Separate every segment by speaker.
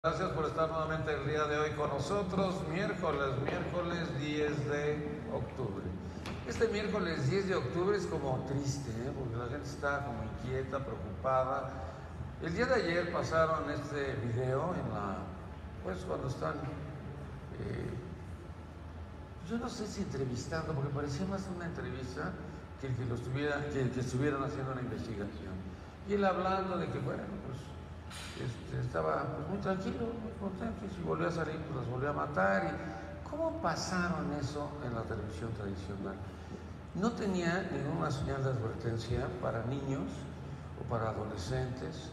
Speaker 1: Gracias por estar nuevamente el día de hoy con nosotros, miércoles 10 de octubre. Este miércoles 10 de octubre es como triste, porque la gente está como inquieta, preocupada. El día de ayer pasaron este video pues cuando están, yo no sé si entrevistando, porque parecía más una entrevista que que estuvieran haciendo una investigación. Y él hablando de que, bueno, pues estaba pues, muy tranquilo, muy contento, y si volvió a salir, pues las volvió a matar. ¿Y cómo pasaron eso en la televisión tradicional? No tenía ninguna señal de advertencia para niños o para adolescentes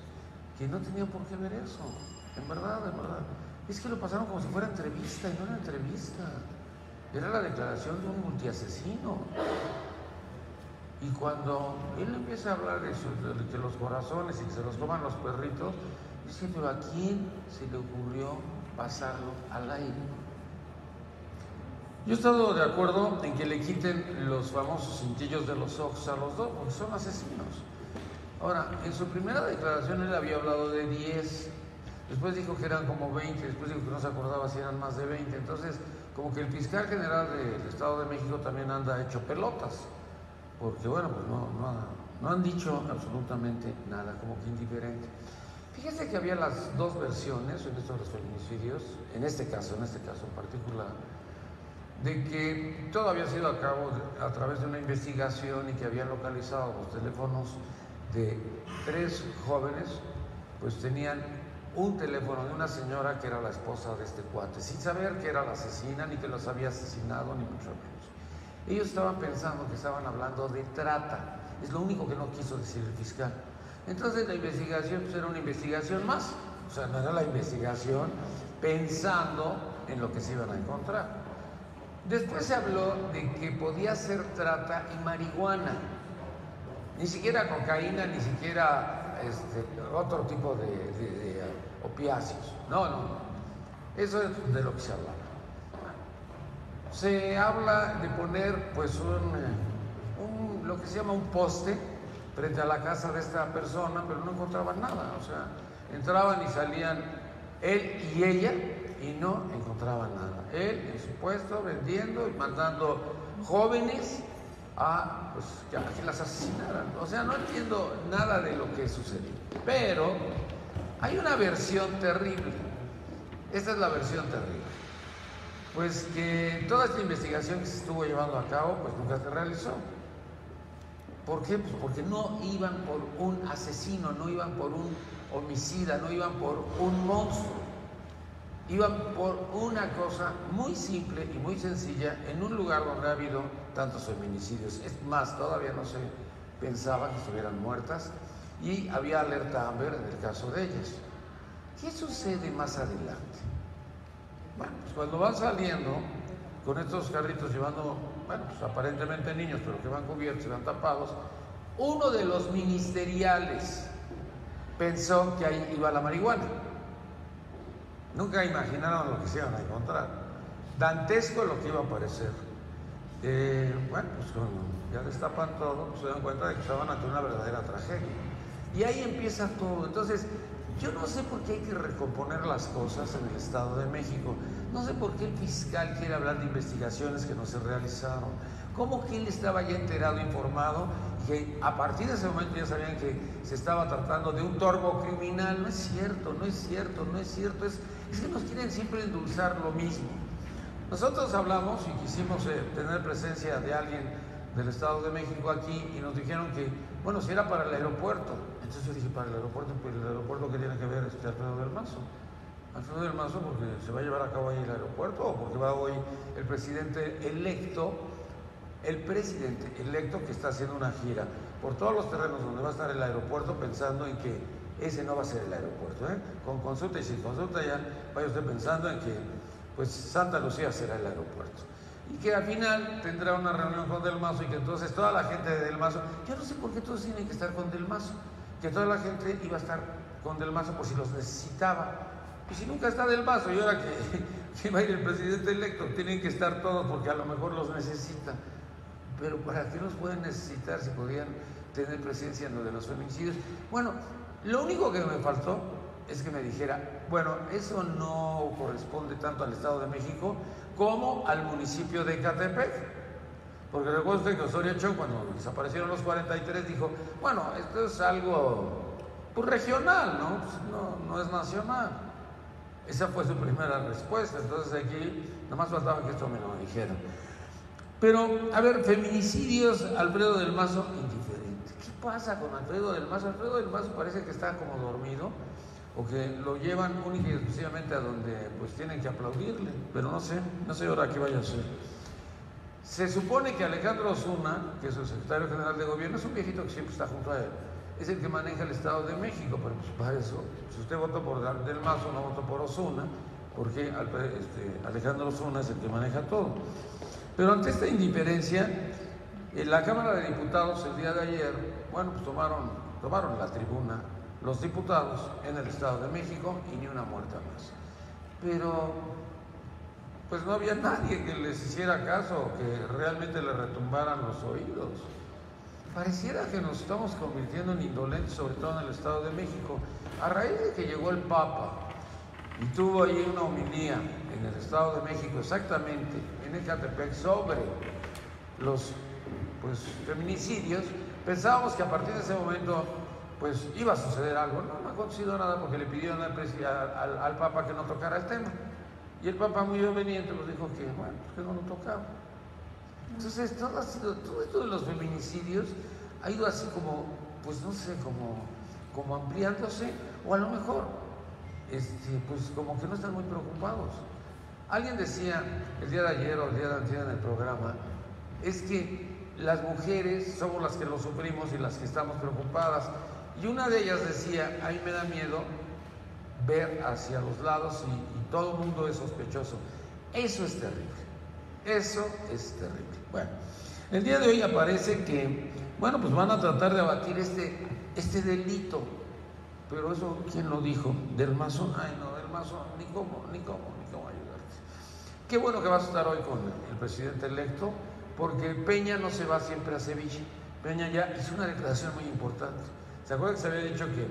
Speaker 1: que no tenían por qué ver eso. En verdad, es que lo pasaron como si fuera entrevista, y no era entrevista, era la declaración de un multiasesino. Y cuando él empieza a hablar de eso, de los corazones y que se los coman los perritos, dice, pero ¿a quién se le ocurrió pasarlo al aire? Yo he estado de acuerdo en que le quiten los famosos cintillos de los ojos a los dos, porque son asesinos. Ahora, en su primera declaración él había hablado de 10, después dijo que eran como 20, después dijo que no se acordaba si eran más de 20, entonces como que el fiscal general del Estado de México también anda hecho pelotas, porque bueno, pues no han dicho absolutamente nada, como que indiferente. Fíjense que había las dos versiones en estos feminicidios, en este caso en particular, de que todo había sido a cabo a través de una investigación y que habían localizado los teléfonos de 3 jóvenes, pues tenían un teléfono de una señora que era la esposa de este cuate, sin saber que era la asesina, ni que los había asesinado, ni mucho menos. Ellos estaban pensando que estaban hablando de trata, es lo único que no quiso decir el fiscal. Entonces la investigación pues, era una investigación más, o sea, no era la investigación pensando en lo que se iban a encontrar. Después se habló de que podía ser trata y marihuana, ni siquiera cocaína, ni siquiera otro tipo de opiáceos. No, eso es de lo que se hablaba. Se habla de poner pues lo que se llama un poste frente a la casa de esta persona, pero no encontraban nada, o sea, entraban y salían él y ella y no encontraban nada. Él en su puesto vendiendo y mandando jóvenes a que las asesinaran. O sea, no entiendo nada de lo que sucedió, pero hay una versión terrible. Esta es la versión terrible. Pues que toda esta investigación que se estuvo llevando a cabo, pues nunca se realizó. ¿Por qué? Pues porque no iban por un asesino, no iban por un homicida, no iban por un monstruo. Iban por una cosa muy simple y muy sencilla en un lugar donde ha habido tantos feminicidios. Es más, todavía no se pensaba que estuvieran muertas y había alerta Amber en el caso de ellas. ¿Qué sucede más adelante? Bueno, pues cuando van saliendo con estos carritos llevando, bueno, pues aparentemente niños, pero que van cubiertos y van tapados, uno de los ministeriales pensó que ahí iba la marihuana. Nunca imaginaron lo que se iban a encontrar. Dantesco lo que iba a aparecer. Bueno, pues cuando ya destapan todo, pues se dan cuenta de que estaban ante una verdadera tragedia. Y ahí empieza todo. Entonces, yo no sé por qué hay que recomponer las cosas en el Estado de México. No sé por qué el fiscal quiere hablar de investigaciones que no se realizaron. ¿Cómo que él estaba ya enterado, informado, que a partir de ese momento ya sabían que se estaba tratando de un torbo criminal? No es cierto. Es que nos quieren siempre endulzar lo mismo. Nosotros hablamos y quisimos tener presencia de alguien del Estado de México aquí y nos dijeron que, bueno, si era para el aeropuerto. Entonces yo dije, para el aeropuerto, pues el aeropuerto, ¿qué tiene que ver Alfredo del Mazo? Alfredo del Mazo porque se va a llevar a cabo ahí el aeropuerto, o porque va hoy el presidente electo que está haciendo una gira por todos los terrenos donde va a estar el aeropuerto, pensando en que ese no va a ser el aeropuerto, con consulta y sin consulta ya vaya usted pensando en que pues Santa Lucía será el aeropuerto. Y que al final tendrá una reunión con Del Mazo y que entonces toda la gente de Del Mazo, yo no sé por qué todos tienen que estar con Del Mazo, que toda la gente iba a estar con Del Mazo por si los necesitaba. Y si nunca está Del Mazo y ahora que va a ir el presidente electo, tienen que estar todos porque a lo mejor los necesitan. Pero ¿para qué los pueden necesitar si podían tener presencia en lo de los feminicidios? Bueno, lo único que me faltó es que me dijera, bueno, eso no corresponde tanto al Estado de México como al municipio de Ecatepec. Porque recuerdo usted que Osorio Chong, cuando desaparecieron los 43, dijo, bueno, esto es algo pues, regional, ¿no? Pues, no es nacional. Esa fue su primera respuesta. Entonces aquí nada más faltaba que esto me lo dijera. Pero, a ver, feminicidios, Alfredo del Mazo, indiferente. ¿Qué pasa con Alfredo del Mazo? Alfredo del Mazo parece que está como dormido, o que lo llevan única y exclusivamente a donde pues tienen que aplaudirle, pero no sé ahora qué vaya a hacer. Se supone que Alejandro Osuna, que es el secretario general de gobierno, es un viejito que siempre está junto a él, es el que maneja el Estado de México, pero pues para eso, si usted votó por Del Mazo, no votó por Osuna, porque Alejandro Osuna es el que maneja todo. Pero ante esta indiferencia, en la Cámara de Diputados el día de ayer, bueno, pues tomaron la tribuna los diputados en el Estado de México y ni una muerta más. Pero pues no había nadie que les hiciera caso, que realmente le retumbaran los oídos. Pareciera que nos estamos convirtiendo en indolentes, sobre todo en el Estado de México. A raíz de que llegó el Papa y tuvo ahí una homilía en el Estado de México, exactamente en Ecatepec, sobre los feminicidios, pensábamos que a partir de ese momento pues iba a suceder algo. No ha acontecido nada, porque le pidieron al Papa que no tocara el tema. Y el Papa, muy obediente, nos dijo que, bueno, pues que no lo tocaba. Entonces, todo esto de los feminicidios ha ido así como, pues no sé, como ampliándose, o a lo mejor, pues como que no están muy preocupados. Alguien decía el día de ayer o el día de antes en el programa, es que las mujeres somos las que lo sufrimos y las que estamos preocupadas. Y una de ellas decía, a mí me da miedo ver hacia los lados y todo el mundo es sospechoso. Eso es terrible. Eso es terrible. Bueno, el día de hoy aparece que, bueno, pues van a tratar de abatir este delito. Pero eso, ¿quién lo dijo? ¿Del Mazo? Ay, no, Del Mazo, ni cómo ayudarte. Qué bueno que vas a estar hoy con el presidente electo, porque Peña no se va siempre a Sevilla. Peña ya hizo una declaración muy importante. ¿Se acuerdan que se había dicho que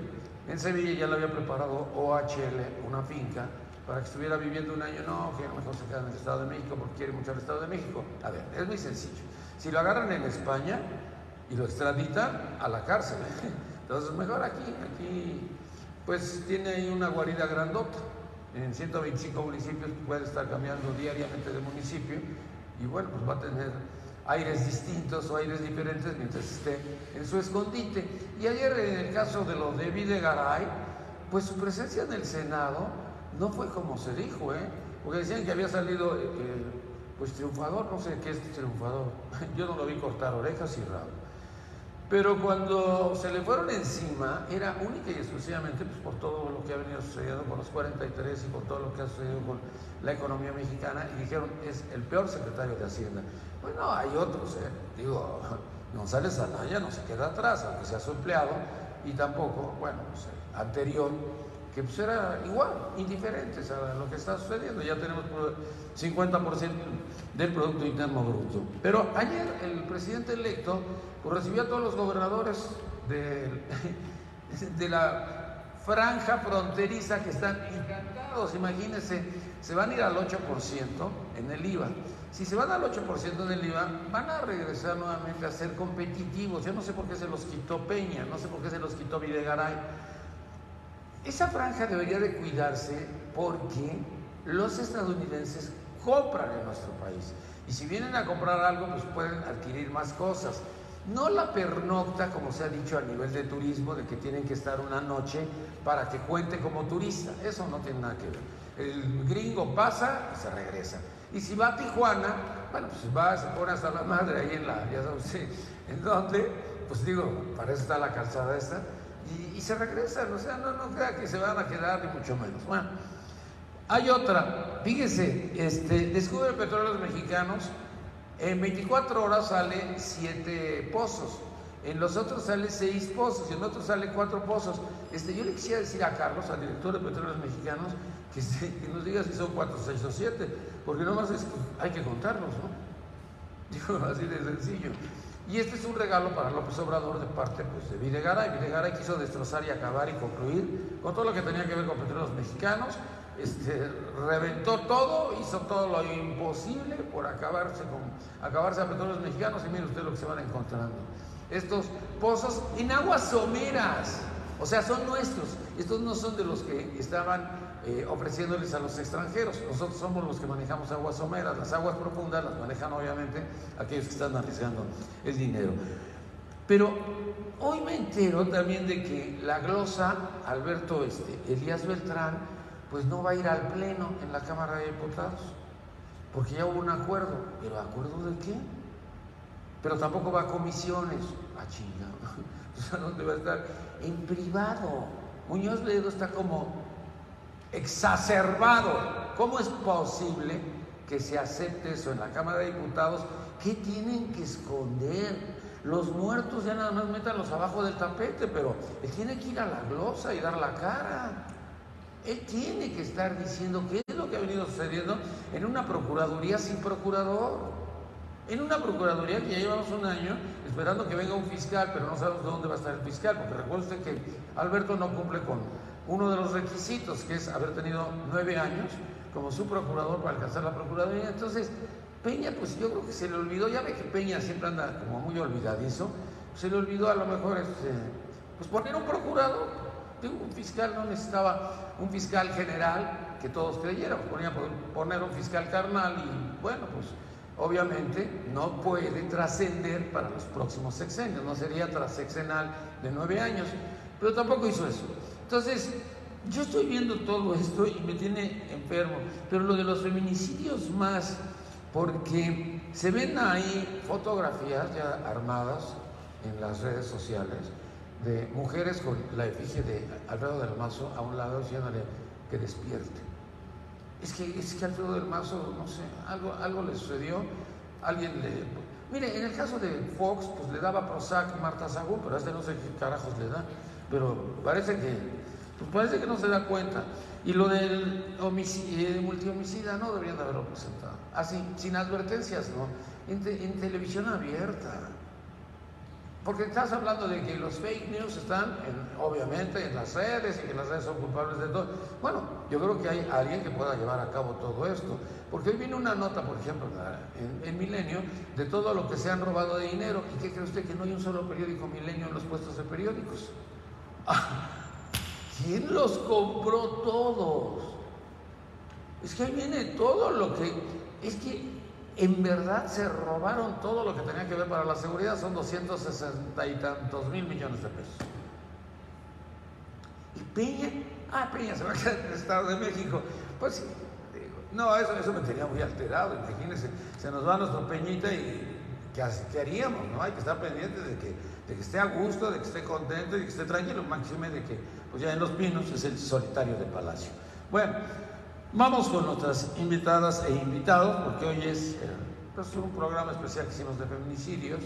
Speaker 1: en Sevilla ya le había preparado OHL, una finca, para que estuviera viviendo un año? No, que a lo mejor se queda en el Estado de México porque quiere mucho al Estado de México. A ver, es muy sencillo. Si lo agarran en España y lo extraditan, a la cárcel. Entonces, mejor aquí, pues tiene ahí una guarida grandota. En 125 municipios puede estar cambiando diariamente de municipio y bueno, pues va a tener aires distintos o aires diferentes mientras esté en su escondite. Y ayer, en el caso de lo de Videgaray, pues su presencia en el Senado no fue como se dijo, porque decían que había salido pues triunfador. No sé qué es triunfador, yo no lo vi cortar orejas y rabo. Pero cuando se le fueron encima, era única y exclusivamente pues, por todo lo que ha venido sucediendo con los 43 y por todo lo que ha sucedido con la economía mexicana, y dijeron, es el peor secretario de Hacienda. Bueno, hay otros, digo, González Anaya no se queda atrás, aunque sea su empleado, y tampoco, bueno, pues el anterior, que pues era igual, indiferentes a lo que está sucediendo. Ya tenemos 50% del Producto Interno Bruto. Pero ayer el presidente electo pues, recibió a todos los gobernadores de la franja fronteriza, que están encantados. Imagínense, se van a ir al 8% en el IVA. Si se van al 8% en el IVA, van a regresar nuevamente a ser competitivos. Yo no sé por qué se los quitó Peña, no sé por qué se los quitó Videgaray. Esa franja debería de cuidarse porque los estadounidenses compran en nuestro país. Y si vienen a comprar algo, pues pueden adquirir más cosas. No la pernocta, como se ha dicho a nivel de turismo, de que tienen que estar una noche para que cuente como turista. Eso no tiene nada que ver. El gringo pasa y se regresa. Y si va a Tijuana, bueno, pues va, se pone hasta la madre ahí ya sabe usted, ¿en dónde? Pues digo, para eso está la calzada esta. Y se regresan, o sea, no crea que se van a quedar, ni mucho menos. Bueno, hay otra, fíjese, descubre Petróleos Mexicanos, en 24 horas sale 7 pozos, en los otros sale 6 pozos, y en otros sale 4 pozos. Yo le quisiera decir a Carlos, al director de Petróleos Mexicanos, que nos diga si son 4, 6 o 7, porque nomás hay que contarlos, ¿no? Digo, así de sencillo. Y este es un regalo para López Obrador de parte pues, de Videgaray. Videgaray quiso destrozar y acabar y concluir con todo lo que tenía que ver con Petróleos Mexicanos. Reventó todo, hizo todo lo imposible por acabarse a Petróleos Mexicanos, y mire usted lo que se van encontrando. Estos pozos en aguas someras, o sea, son nuestros. Estos no son de los que estaban ofreciéndoles a los extranjeros. Nosotros somos los que manejamos aguas someras. Las aguas profundas las manejan obviamente aquellos que están arriesgando el dinero. Pero hoy me entero también de que la glosa Alberto Elías Beltrán pues no va a ir al pleno en la Cámara de Diputados, porque ya hubo un acuerdo. ¿Pero acuerdo de qué? Pero tampoco va a comisiones. Ah, chingado. O sea, ¿dónde va a estar? En privado. Muñoz Ledo está como exacerbado. ¿Cómo es posible que se acepte eso en la Cámara de Diputados? ¿Qué tienen que esconder? Los muertos ya nada más métanlos abajo del tapete, pero él tiene que ir a la glosa y dar la cara. Él tiene que estar diciendo qué es lo que ha venido sucediendo en una procuraduría sin procurador. En una procuraduría que ya llevamos un año esperando que venga un fiscal, pero no sabemos dónde va a estar el fiscal, porque recuerde usted que Alberto no cumple con uno de los requisitos, que es haber tenido 9 años como su procurador para alcanzar la procuraduría. Entonces, Peña, pues yo creo que se le olvidó, ya ve que Peña siempre anda como muy olvidadizo, se le olvidó a lo mejor pues poner un procurador. Un fiscal no necesitaba un fiscal general que todos creyéramos, ponía poner un fiscal carnal y bueno, pues obviamente no puede trascender para los próximos sexenios, no sería transeccional de 9 años, pero tampoco hizo eso. Entonces, yo estoy viendo todo esto y me tiene enfermo, pero lo de los feminicidios más, porque se ven ahí fotografías ya armadas en las redes sociales de mujeres con la efigie de Alfredo del Mazo a un lado diciéndole que despierte. Es que Alfredo del Mazo, no sé, algo le sucedió, alguien le... Mire, en el caso de Fox, pues le daba Prozac Marta Sagún, pero no sé qué carajos le da, pero parece que no se da cuenta. Y lo del multihomicida no deberían de haberlo presentado, así, sin advertencias, ¿no? En televisión abierta. Porque estás hablando de que los fake news están, obviamente, en las redes y que las redes son culpables de todo. Bueno, yo creo que hay alguien que pueda llevar a cabo todo esto. Porque hoy viene una nota, por ejemplo, en Milenio, de todo lo que se han robado de dinero. ¿Y qué cree usted? Que no hay un solo periódico Milenio en los puestos de periódicos. ¿Quién los compró todos? Es que ahí viene todo lo que... Es que en verdad se robaron todo lo que tenía que ver para la seguridad, son 260 y tantos mil millones de pesos. Y Peña se va a quedar en el Estado de México. Pues sí, no, eso me tenía muy alterado. Imagínense, se nos va nuestro Peñita y ¿qué haríamos? ¿No? Hay que estar pendientes de que esté a gusto, de que esté contento y de que esté tranquilo, máxime de que pues ya en Los Pinos es el solitario de Palacio. Bueno, vamos con nuestras invitadas e invitados, porque hoy es pues, un programa especial que hicimos de feminicidios,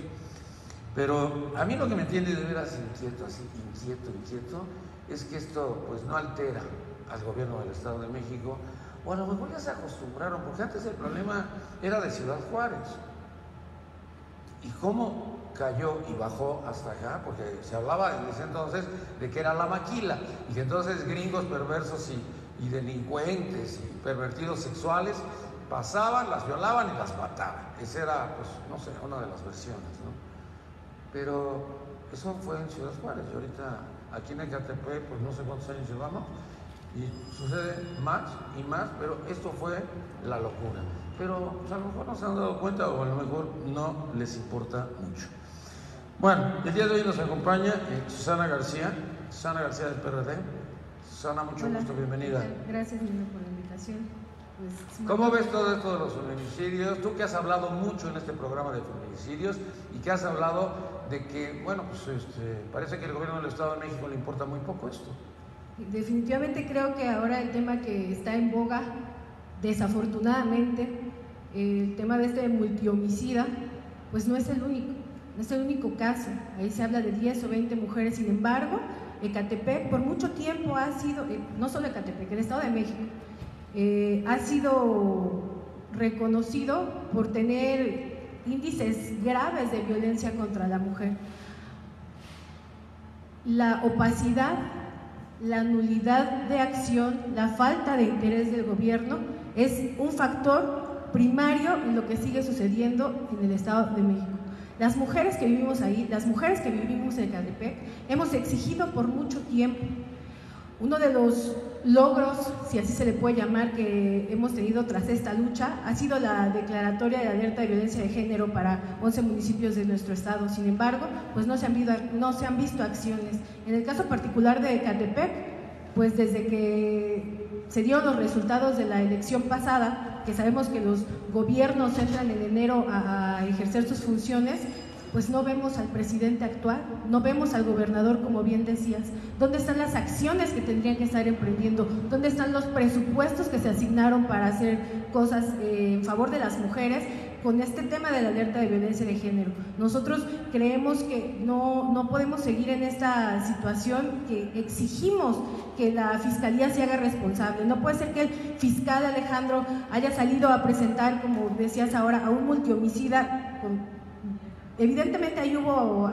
Speaker 1: pero a mí lo que me tiene de veras inquieto, es que esto pues no altera al gobierno del Estado de México, o a lo mejor ya se acostumbraron, porque antes el problema era de Ciudad Juárez, y cómo cayó y bajó hasta acá, porque se hablaba en ese entonces de que era la maquila, y que entonces gringos perversos y delincuentes y pervertidos sexuales pasaban, las violaban y las mataban. Esa era, pues, no sé, una de las versiones, ¿no? Pero eso fue en Ciudad Juárez, y ahorita aquí en Ecatepec, pues no sé cuántos años llevamos, y sucede más y más, pero esto fue la locura. Pero pues, a lo mejor no se han dado cuenta o a lo mejor no les importa mucho. Bueno, el día de hoy nos acompaña Susana García del PRD. Susana, mucho gusto, bienvenida.
Speaker 2: Gracias, Nino, por la invitación. Pues,
Speaker 1: ¿cómo ves todo esto de los feminicidios? Tú que has hablado mucho en este programa de feminicidios y que has hablado de que, bueno, pues parece que el gobierno del Estado de México le importa muy poco esto.
Speaker 2: Definitivamente creo que ahora el tema que está en boga, desafortunadamente, el tema de este multihomicida, pues no es el único caso. Ahí se habla de 10 o 20 mujeres, sin embargo, Ecatepec por mucho tiempo ha sido, no solo Ecatepec, el Estado de México, ha sido reconocido por tener índices graves de violencia contra la mujer. La opacidad, la nulidad de acción, la falta de interés del gobierno es un factor primario en lo que sigue sucediendo en el Estado de México. Las mujeres que vivimos ahí, las mujeres que vivimos en Ecatepec, hemos exigido por mucho tiempo. Uno de los logros, si así se le puede llamar, que hemos tenido tras esta lucha ha sido la declaratoria de alerta de violencia de género para 11 municipios de nuestro estado. Sin embargo, pues no se han visto acciones. En el caso particular de Ecatepec, pues desde que se dieron los resultados de la elección pasada, que sabemos que los gobiernos entran en enero a ejercer sus funciones, pues no vemos al presidente actuar, no vemos al gobernador, como bien decías. ¿Dónde están las acciones que tendrían que estar emprendiendo? ¿Dónde están los presupuestos que se asignaron para hacer cosas en favor de las mujeres con este tema de la alerta de violencia de género? Nosotros creemos que no podemos seguir en esta situación, que exigimos que la Fiscalía se haga responsable. No puede ser que el fiscal Alejandro haya salido a presentar, como decías ahora, a un multihomicida con... Evidentemente ahí hubo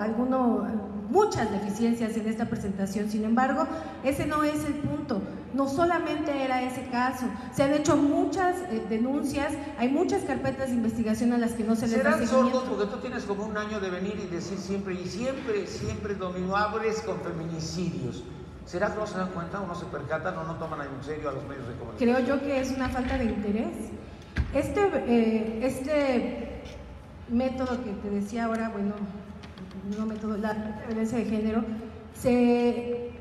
Speaker 2: muchas deficiencias en esta presentación, sin embargo, ese no es el punto. No solamente era ese caso, se han hecho muchas denuncias, hay muchas carpetas de investigación a las que no se les da seguimiento.
Speaker 1: ¿Serán sordos? Porque tú tienes como un año de venir y decir siempre domingo, abres con feminicidios. ¿Será que no se dan cuenta o no se percatan o no toman en serio a los medios de comunicación?
Speaker 2: Creo yo que es una falta de interés. Este método que te decía ahora, bueno, no método, la violencia de género, se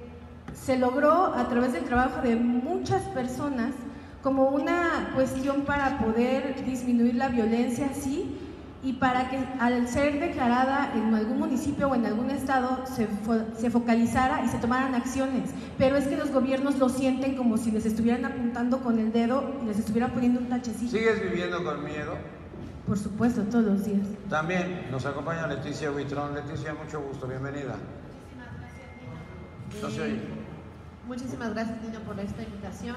Speaker 2: logró a través del trabajo de muchas personas como una cuestión para poder disminuir la violencia, sí, y para que al ser declarada en algún municipio o en algún estado se focalizara y se tomaran acciones. Pero es que los gobiernos lo sienten como si les estuvieran apuntando con el dedo y les estuvieran poniendo un tachecito.
Speaker 1: ¿Sigues viviendo con miedo?
Speaker 2: Por supuesto, todos los días.
Speaker 1: También nos acompaña Leticia Huitrón. Leticia, mucho gusto, bienvenida.
Speaker 3: Muchísimas gracias. Muchísimas gracias, Nino, por esta invitación.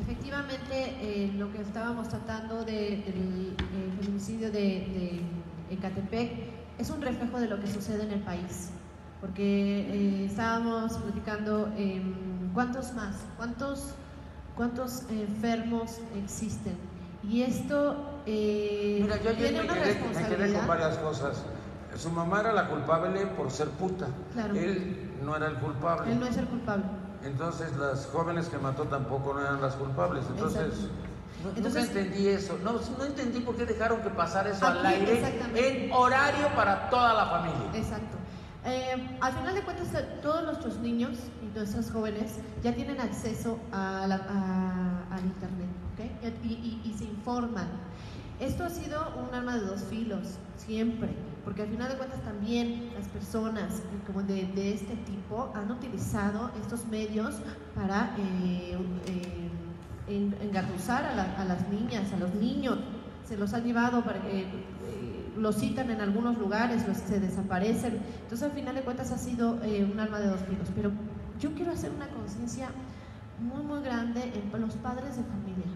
Speaker 3: Efectivamente, lo que estábamos tratando del feminicidio de Ecatepec es un reflejo de lo que sucede en el país, porque estábamos platicando cuántos enfermos existen, y esto
Speaker 1: mira, yo ayer me quedé con varias cosas. Su mamá era la culpable por ser puta.
Speaker 3: Claro.
Speaker 1: Él no era el culpable.
Speaker 3: Él no es el culpable.
Speaker 1: Entonces las jóvenes que mató tampoco no eran las culpables. Entonces nunca entendí eso. No entendí por qué dejaron que pasara eso al aire en horario para toda la familia.
Speaker 3: Exacto. Al final de cuentas, todos nuestros niños y nuestros jóvenes ya tienen acceso al internet, ¿okay? Y se informan. Esto ha sido un arma de dos filos, siempre, porque al final de cuentas también las personas como de este tipo han utilizado estos medios para engatusar a las niñas, a los niños. Se los han llevado para que los citan en algunos lugares, se desaparecen. Entonces al final de cuentas ha sido un arma de dos filos. Pero yo quiero hacer una conciencia muy muy grande en los padres de familia,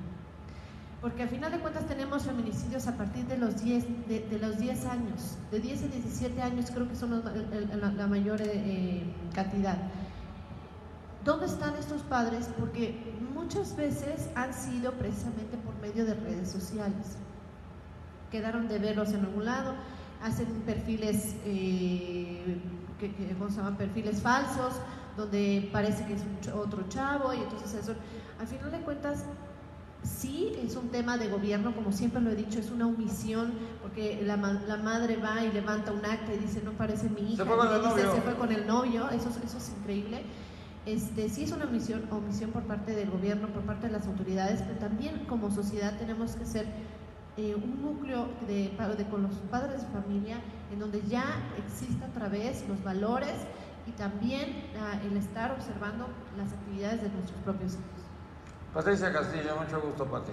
Speaker 3: porque al final de cuentas tenemos feminicidios a partir de los 10 años, de 10 a 17 años creo que son la mayor cantidad. ¿Dónde están estos padres? Porque muchas veces han sido precisamente por medio de redes sociales. Quedaron de verlos en algún lado, hacen perfiles, ¿cómo se llaman? Perfiles falsos, donde parece que es otro chavo, y entonces eso, al final de cuentas, sí es un tema de gobierno, como siempre lo he dicho, es una omisión, porque la madre va y levanta un acta y dice, no parece mi hija, se fue con el novio, eso es increíble. Sí es una omisión por parte del gobierno, por parte de las autoridades, pero también como sociedad tenemos que ser un núcleo con los padres de familia, en donde ya exista otra vez los valores y también el estar observando las actividades de nuestros propios hijos.
Speaker 1: Patricia Castillo, mucho gusto, Pati.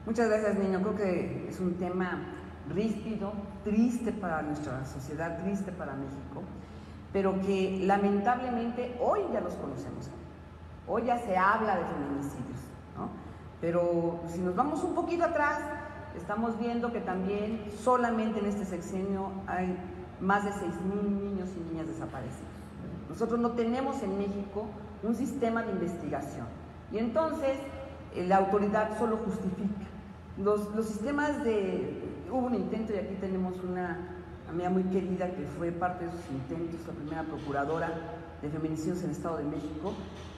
Speaker 4: Muchas gracias, Niño. Creo que es un tema ríspido, triste para nuestra sociedad, triste para México, pero que lamentablemente hoy ya los conocemos. Hoy ya se habla de feminicidios, ¿no? Pero si nos vamos un poquito atrás, estamos viendo que también solamente en este sexenio hay más de 6,000 niños y niñas desaparecidos. Nosotros no tenemos en México un sistema de investigación y entonces la autoridad solo justifica. Los sistemas hubo un intento y aquí tenemos una amiga muy querida que fue parte de esos intentos, la primera procuradora de feminicidios en el Estado de México,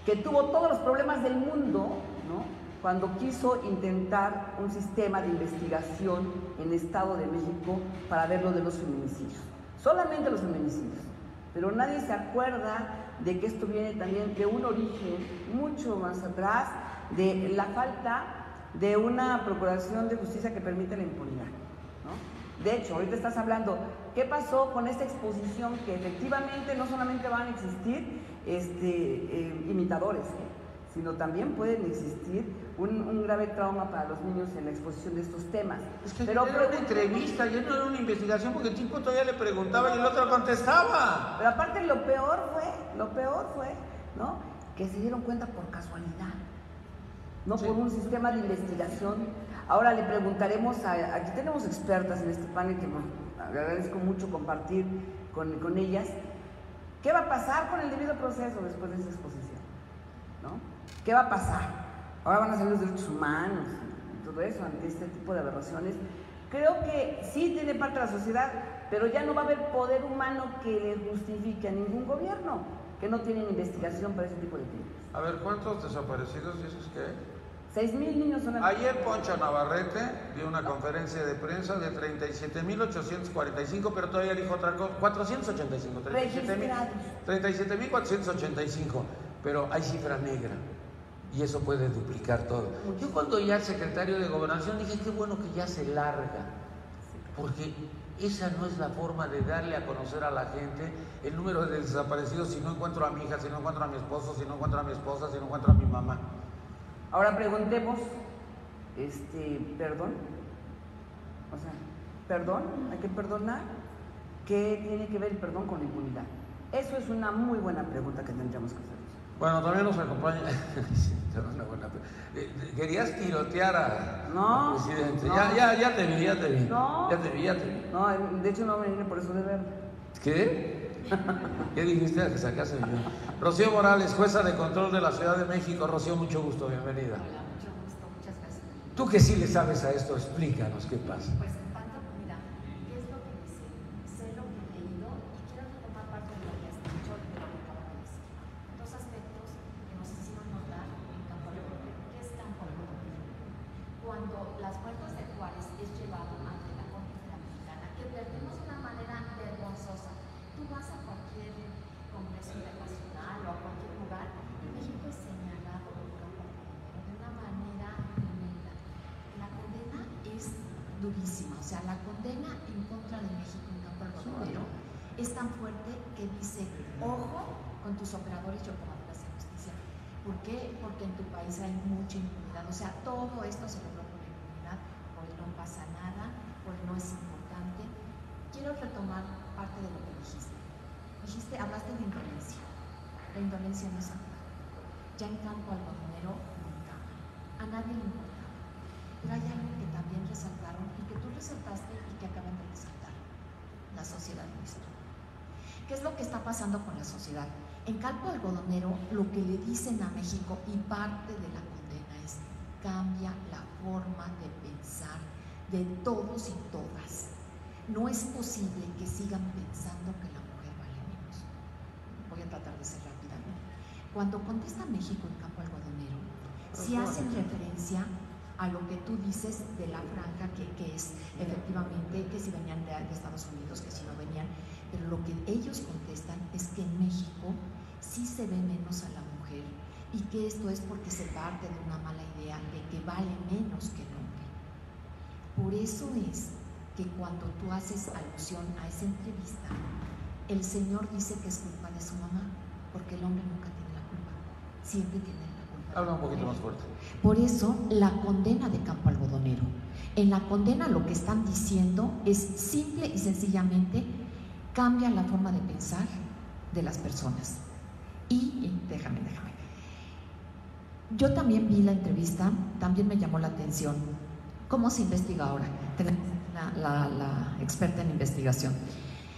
Speaker 4: que tuvo todos los problemas del mundo, ¿no?, cuando quiso intentar un sistema de investigación en el Estado de México para ver lo de los feminicidios, solamente los feminicidios, pero nadie se acuerda de que esto viene también de un origen mucho más atrás, de la falta de una procuración de justicia que permite la impunidad, ¿no? De hecho, ahorita estás hablando, ¿qué pasó con esta exposición? Que efectivamente no solamente van a existir imitadores, sino también pueden existir un grave trauma para los niños en la exposición de estos temas.
Speaker 1: Es que era una entrevista, ya no era una investigación, porque el tipo todavía le preguntaba y el otro contestaba.
Speaker 4: Pero aparte lo peor fue, ¿no?, que se dieron cuenta por casualidad, no por un sistema de investigación. Ahora le preguntaremos aquí tenemos expertas en este panel que me agradezco mucho compartir con ellas, ¿qué va a pasar con el debido proceso después de esa exposición? ¿No? ¿Qué va a pasar? Ahora van a ser los derechos humanos y todo eso ante este tipo de aberraciones. Creo que sí tiene parte de la sociedad, pero ya no va a haber poder humano que le justifique a ningún gobierno que no tienen investigación para ese tipo de crímenes.
Speaker 1: A ver, ¿cuántos desaparecidos dices que hay?
Speaker 4: 6,000 niños son.
Speaker 1: Ayer Poncho Navarrete dio una conferencia de prensa de 37,845, pero todavía dijo otra cosa, 485, 37,485, pero hay cifra negra y eso puede duplicar todo. Yo cuando ya secretario de Gobernación dije, qué bueno que ya se larga, porque esa no es la forma de darle a conocer a la gente el número de desaparecidos si no encuentro a mi hija, si no encuentro a mi esposo, si no encuentro a mi esposa, si no encuentro a mi mamá.
Speaker 4: Ahora preguntemos, perdón, o sea, perdón, hay que perdonar. ¿Qué tiene que ver el perdón con la impunidad? Eso es una muy buena pregunta que tendríamos que hacer.
Speaker 1: Bueno, también nos acompaña. Querías tirotear al presidente.
Speaker 4: No.
Speaker 1: Ya te vi.
Speaker 4: No.
Speaker 1: Ya te vi.
Speaker 4: No, de hecho no me vine por eso de ver.
Speaker 1: ¿Qué? ¿Qué dijiste? Que sacase yo. Rocío Morales, jueza de control de la Ciudad de México. Rocío, mucho gusto, bienvenida.
Speaker 5: Hola, mucho gusto, muchas gracias.
Speaker 1: Tú que sí le sabes a esto, explícanos qué pasa.
Speaker 5: Pues en tanto, mira, ¿qué es lo que dice? Sé lo que he leído y quiero retomar parte de lo que has dicho y de lo que acabas de decir. Dos aspectos que nos hicieron notar en Campo Algodonero. ¿Qué es Campo Algodonero? Cuando las muertes de Juárez es llevado ante la Corte Interamericana, que perdimos de una manera vergonzosa. Tú vas a cualquier congreso internacional o a cualquier lugar y México es señalado por Campo Algodonero de una manera tremenda. La condena es durísima, o sea, la condena en contra de México en Campo Algodonero es tan fuerte que dice, ojo con tus operadores y operadoras de justicia. ¿Por qué? Porque en tu país hay mucha impunidad, o sea, todo esto se logró por la impunidad, hoy no pasa nada, hoy no es importante. Quiero retomar parte de lo que dijiste. Hablaste de indolencia. La indolencia no es actual. Ya en Campo Algodonero nunca. A nadie le importaba. Pero hay algo que también resaltaron y que tú resaltaste y que acaban de resaltar. La sociedad nuestra. ¿Qué es lo que está pasando con la sociedad? En Campo Algodonero lo que le dicen a México y parte de la condena es cambia la forma de pensar de todos y todas. No es posible que sigan pensando que la mujer vale menos. Voy a tratar de ser rápida, ¿no? Cuando contesta México en Campo Algodonero, sí hacen referencia a lo que tú dices de la franja, que es efectivamente que si venían de Estados Unidos, que si no venían, pero lo que ellos contestan es que en México sí se ve menos a la mujer y que esto es porque se parte de una mala idea de que vale menos que el hombre. Por eso es que cuando tú haces alusión a esa entrevista, el Señor dice que es culpa de su mamá, porque el hombre nunca tiene la culpa, siempre tiene la culpa.
Speaker 1: Habla un poquito más fuerte.
Speaker 5: Por eso, la condena de Campo Algodonero. En la condena lo que están diciendo es simple y sencillamente cambia la forma de pensar de las personas. Y déjame. Yo también vi la entrevista, también me llamó la atención.
Speaker 6: ¿Cómo se investiga ahora? Tenemos la experta en investigación.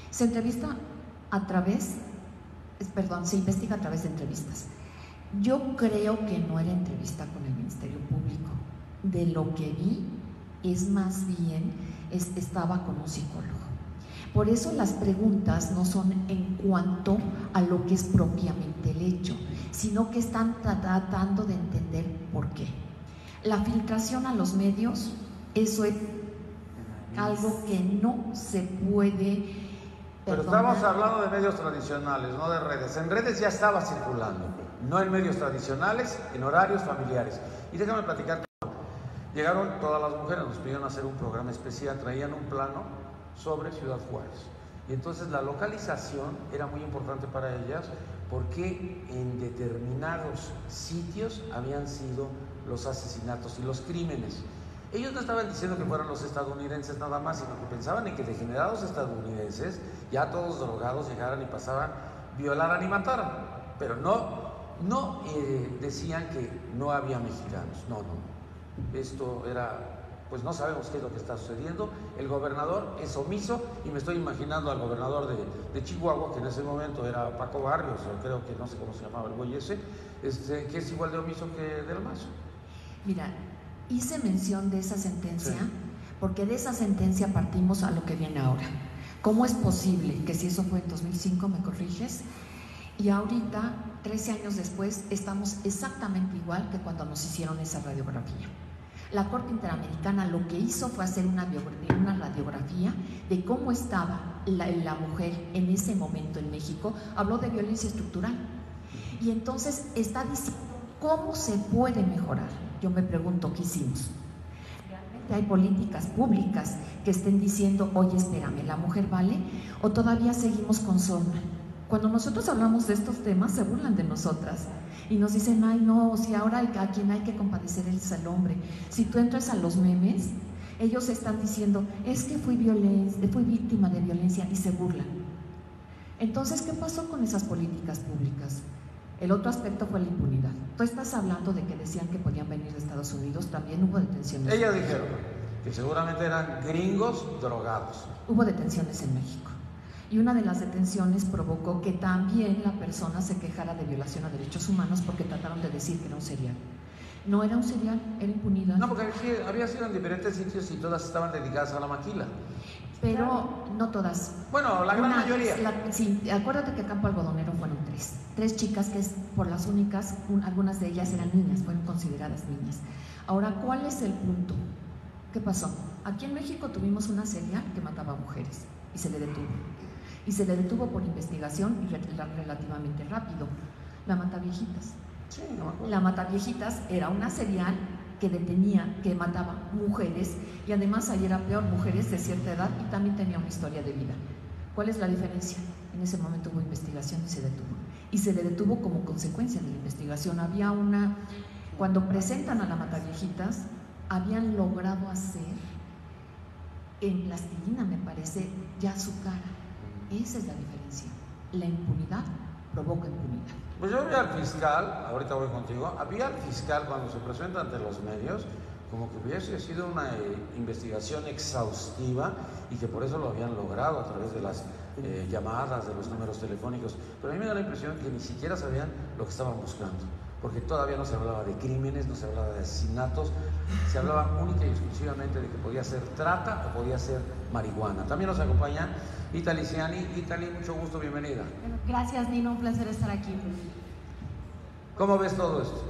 Speaker 6: Se investiga a través de entrevistas. Yo creo que no era entrevista con el Ministerio Público. De lo que vi, es más bien, estaba con un psicólogo. Por eso las preguntas no son en cuanto a lo que es propiamente el hecho, sino que están tratando de entender por qué. La filtración a los medios, eso es algo que no se puede perdonar.
Speaker 1: Pero estamos hablando de medios tradicionales, no de redes. En redes ya estaba circulando, no en medios tradicionales, en horarios familiares. Y déjame platicar. Llegaron todas las mujeres, nos pidieron hacer un programa especial, traían un plano sobre Ciudad Juárez. Y entonces la localización era muy importante para ellas porque en determinados sitios habían sido los asesinatos y los crímenes. Ellos no estaban diciendo que fueran los estadounidenses nada más, sino que pensaban en que degenerados estadounidenses, ya todos drogados, llegaran y pasaban, violaran y mataran. Pero no decían que no había mexicanos, no. Esto era, pues no sabemos qué es lo que está sucediendo. El gobernador es omiso y me estoy imaginando al gobernador de Chihuahua, que en ese momento era Paco Barrios, o creo que no sé cómo se llamaba el güey ese, que es igual de omiso que Del Mazo.
Speaker 6: Mira, hice mención de esa sentencia,
Speaker 1: sí,
Speaker 6: porque de esa sentencia partimos a lo que viene ahora. ¿Cómo es posible que si eso fue en 2005, me corriges, y ahorita, 13 años después, estamos exactamente igual que cuando nos hicieron esa radiografía? La Corte Interamericana lo que hizo fue hacer una radiografía de cómo estaba la mujer en ese momento en México. Habló de violencia estructural y entonces está diciendo cómo se puede mejorar. Yo me pregunto, ¿qué hicimos? ¿Realmente hay políticas públicas que estén diciendo, oye, espérame, la mujer vale? ¿O todavía seguimos con sorna? Cuando nosotros hablamos de estos temas se burlan de nosotras y nos dicen, ay no, si ahora a quien hay que compadecer es al hombre. Si tú entras a los memes, ellos están diciendo, es que fui víctima de violencia, y se burlan. Entonces, ¿qué pasó con esas políticas públicas? El otro aspecto fue la impunidad. Tú estás hablando de que decían que podían venir de Estados Unidos, también hubo detenciones.
Speaker 1: Ellas dijeron que seguramente eran gringos drogados.
Speaker 6: Hubo detenciones en México. Y una de las detenciones provocó que también la persona se quejara de violación a derechos humanos porque trataron de decir que era un serial. No era un serial, era impunidad.
Speaker 1: No, porque había sido en diferentes sitios y todas estaban dedicadas a la maquila.
Speaker 6: Pero no todas.
Speaker 1: Bueno, la gran mayoría.
Speaker 6: Sí, acuérdate que Campo Algodonero fueron tres chicas que por las únicas, algunas de ellas eran niñas, fueron consideradas niñas. Ahora, ¿cuál es el punto? ¿Qué pasó? Aquí en México tuvimos una serial que mataba a mujeres y se le detuvo. Y se le detuvo por investigación y relativamente rápido. La Mataviejitas.
Speaker 1: Sí, no me acuerdo.
Speaker 6: La Mataviejitas era una serial que detenía, que mataba mujeres y además ahí era peor, mujeres de cierta edad y también tenía una historia de vida. ¿Cuál es la diferencia? En ese momento hubo investigación y se detuvo. Y se le detuvo como consecuencia de la investigación. Cuando presentan a la Mataviejitas, habían logrado hacer en plastilina, me parece, ya su cara. Esa es la diferencia. La impunidad provoca impunidad.
Speaker 1: Pues yo vi al fiscal, ahorita voy contigo, había al fiscal cuando se presenta ante los medios, como que hubiese sido una investigación exhaustiva y que por eso lo habían logrado a través de las llamadas, de los números telefónicos. Pero a mí me da la impresión que ni siquiera sabían lo que estaban buscando, porque todavía no se hablaba de crímenes, no se hablaba de asesinatos, se hablaba única y exclusivamente de que podía ser trata o podía ser marihuana. También nos acompaña Itali Ciani. Itali, mucho gusto, bienvenida.
Speaker 7: Gracias, Nino, un placer estar aquí.
Speaker 1: ¿Cómo ves todo esto?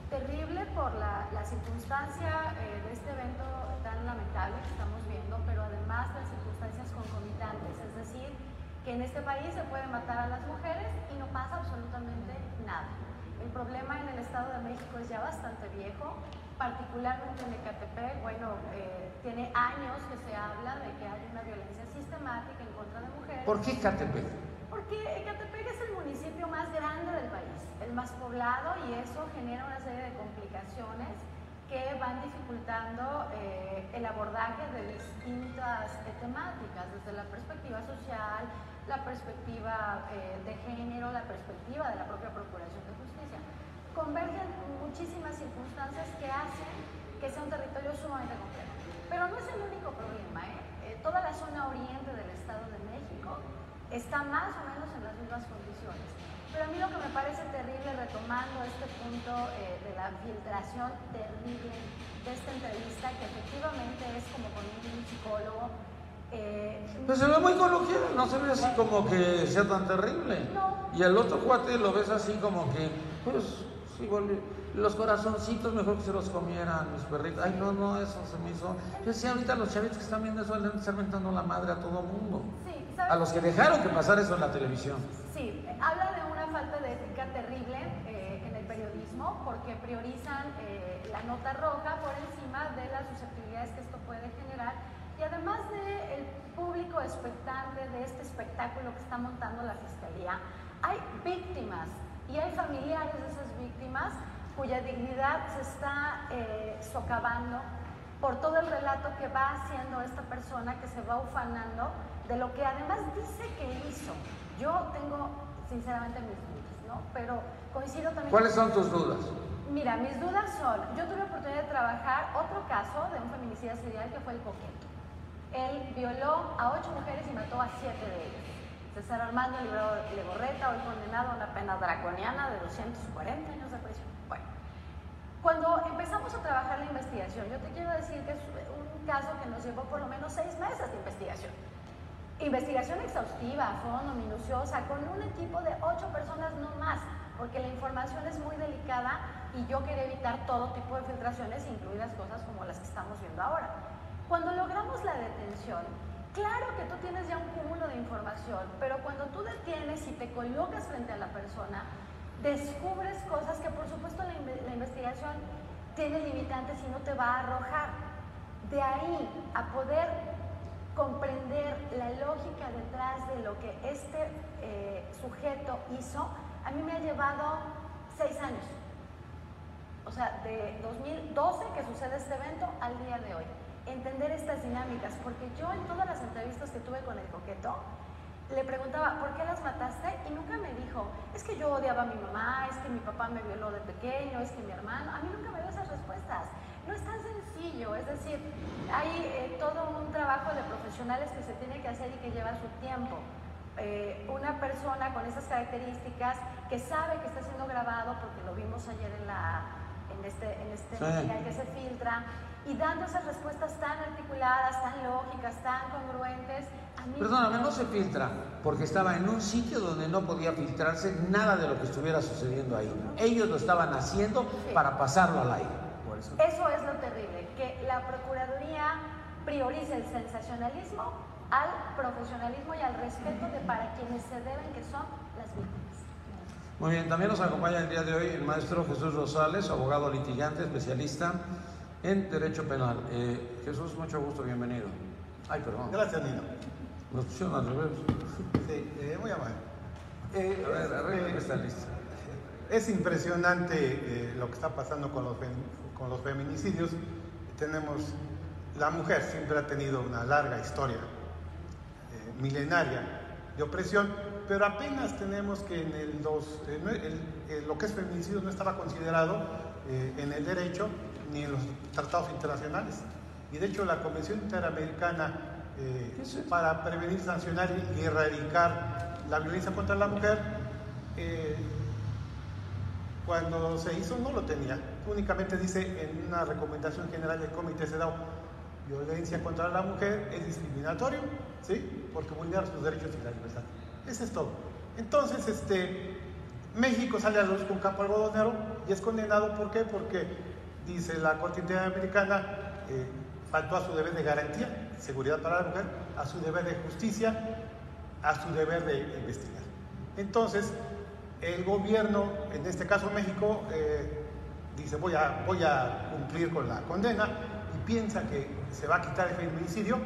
Speaker 7: Terrible por la circunstancia de este evento tan lamentable que estamos viendo, pero además las circunstancias concomitantes, es decir, que en este país se puede matar a las mujeres y no pasa absolutamente nada. El problema en el Estado de México es ya bastante viejo, particularmente en Ecatepec. Bueno, tiene años que se habla de que hay una violencia sistemática en contra de mujeres.
Speaker 1: ¿Por qué Ecatepec?
Speaker 7: Porque Ecatepec es el municipio más grande del país, el más poblado, y eso genera una serie de complicaciones que van dificultando el abordaje de distintas temáticas, desde la perspectiva social, la perspectiva de género, la perspectiva de la propia Procuración de Justicia. Convergen muchísimas circunstancias que hacen que sea un territorio sumamente complejo. Pero no es el único problema, toda la zona oriente del Estado de México está más o menos en las mismas condiciones. Pero a mí lo que me parece terrible, retomando este punto de la filtración terrible de esta entrevista, que efectivamente es como con un psicólogo.
Speaker 1: Pues se ve muy coloquial, no se ve así como que sea tan terrible.
Speaker 7: No.
Speaker 1: Y al otro cuate lo ves así como que, pues, igual, los corazoncitos mejor que se los comieran mis perritos. Ay, no, eso se me hizo. Yo decía, ahorita los chavitos que están viendo eso le están mentando la madre a todo mundo.
Speaker 7: Sí, ¿sabes?
Speaker 1: A los que dejaron que pasara eso en la televisión.
Speaker 7: Sí, habla de una falta de ética terrible en el periodismo, porque priorizan la nota roja por encima de las susceptibilidades que esto puede generar. Y además del público expectante de este espectáculo que está montando la Fiscalía, hay víctimas y hay familiares de esas víctimas cuya dignidad se está socavando por todo el relato que va haciendo esta persona, que se va ufanando de lo que además dice que hizo. Yo tengo sinceramente mis dudas, ¿no? Pero coincido también...
Speaker 1: ¿Cuáles son tus dudas?
Speaker 7: Mira, mis dudas son, yo tuve oportunidad de trabajar otro caso de un feminicida serial que fue el Coqueto. Él violó a 8 mujeres y mató a 7 de ellas. César Armando Legorreta, hoy condenado a una pena draconiana de 240 años de prisión. Bueno, cuando empezamos a trabajar la investigación, yo te quiero decir que es un caso que nos llevó por lo menos 6 meses de investigación. Investigación exhaustiva, a fondo, minuciosa, con un equipo de 8 personas, no más, porque la información es muy delicada y yo quería evitar todo tipo de filtraciones, incluidas cosas como las que estamos viendo ahora. Cuando logramos la detención, claro que tú tienes ya un cúmulo de información, pero cuando tú detienes y te colocas frente a la persona, descubres cosas que por supuesto la investigación tiene limitantes y no te va a arrojar. De ahí a poder comprender la lógica detrás de lo que este sujeto hizo, a mí me ha llevado 6 años. O sea, de 2012 que sucede este evento al día de hoy. Entender estas dinámicas, porque yo en todas las entrevistas que tuve con el Coqueto, le preguntaba, ¿por qué las mataste? Y nunca me dijo, es que yo odiaba a mi mamá, es que mi papá me violó de pequeño, es que mi hermano. A mí nunca me dio esas respuestas. No es tan sencillo, es decir, hay todo un trabajo de profesionales que se tiene que hacer y que lleva su tiempo. Una persona con esas características que sabe que está siendo grabado, porque lo vimos ayer en este material que se filtra, y dando esas respuestas tan articuladas, tan lógicas, tan congruentes.
Speaker 1: Perdóname, no se filtra, porque estaba en un sitio donde no podía filtrarse nada de lo que estuviera sucediendo ahí. Ellos lo estaban haciendo para pasarlo al aire. Por eso.
Speaker 7: Eso es lo terrible, que la Procuraduría prioriza el sensacionalismo al profesionalismo y al respeto de para quienes se deben, que son las víctimas.
Speaker 1: Muy bien, también nos acompaña el día de hoy el maestro Jesús Rosales, abogado litigante, especialista en Derecho Penal. Jesús, mucho gusto, bienvenido. Ay, perdón.
Speaker 8: Gracias, Nino.
Speaker 1: Nos pusieron al revés.
Speaker 8: Sí, muy amable.
Speaker 1: A ver, arregla esta lista.
Speaker 8: Es impresionante lo que está pasando con los feminicidios. La mujer siempre ha tenido una larga historia milenaria de opresión, pero apenas tenemos que lo que es feminicidio no estaba considerado en el derecho ni en los tratados internacionales. Y de hecho la Convención Interamericana para prevenir, sancionar y erradicar la violencia contra la mujer, cuando se hizo no lo tenía. Únicamente dice en una recomendación general del Comité CEDAW: violencia contra la mujer es discriminatorio, ¿sí? Porque vulnera sus derechos y la libertad. Eso es todo. Entonces, México sale a la luz con campo algodonero y es condenado. ¿Por qué? Porque, dice la Corte Interamericana, faltó a su deber de garantía, seguridad para la mujer, a su deber de justicia, a su deber de investigar. Entonces, el gobierno, en este caso México, dice voy a cumplir con la condena y piensa que se va a quitar el feminicidio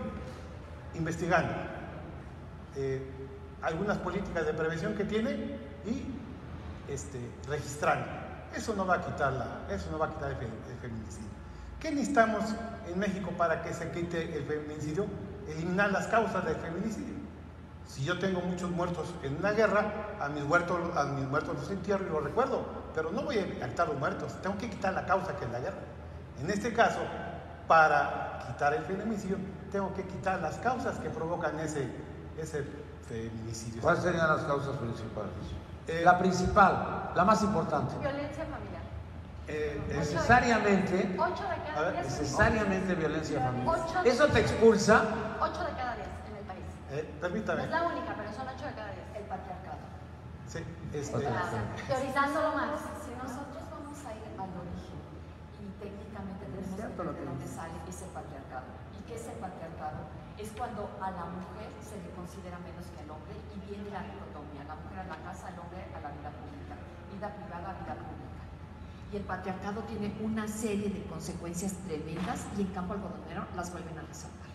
Speaker 8: investigando algunas políticas de prevención que tiene y registrando. Eso no va a quitar el feminicidio. ¿Qué necesitamos en México para que se quite el feminicidio? Eliminar las causas del feminicidio. Si yo tengo muchos muertos en una guerra, a mis muertos los entierro y los recuerdo, pero no voy a quitar los muertos, tengo que quitar la causa, que es la guerra. En este caso, para quitar el feminicidio, tengo que quitar las causas que provocan ese feminicidio.
Speaker 1: ¿Cuáles serían las causas principales? La principal, la más importante.
Speaker 7: Violencia familiar.
Speaker 1: Necesariamente,
Speaker 7: 8 de cada 10.
Speaker 1: necesariamente violencia familiar.
Speaker 7: 8 de
Speaker 1: ¿Eso te expulsa?
Speaker 7: 8 de cada 10 en el país.
Speaker 8: Permítame.
Speaker 7: No es la única, pero son 8 de cada 10. El patriarcado.
Speaker 8: Sí,
Speaker 7: Teorizándolo más.
Speaker 5: Si nosotros vamos a ir al origen y técnicamente tenemos que ver de dónde sale ese patriarcado. ¿Y qué es el patriarcado? Es cuando a la mujer se le considera menos que al hombre y viene la dicotomía, la mujer a la casa, el hombre a la vida pública, vida privada, vida pública.
Speaker 6: Y el patriarcado tiene una serie de consecuencias tremendas y en campo algodonero las vuelven a resaltar.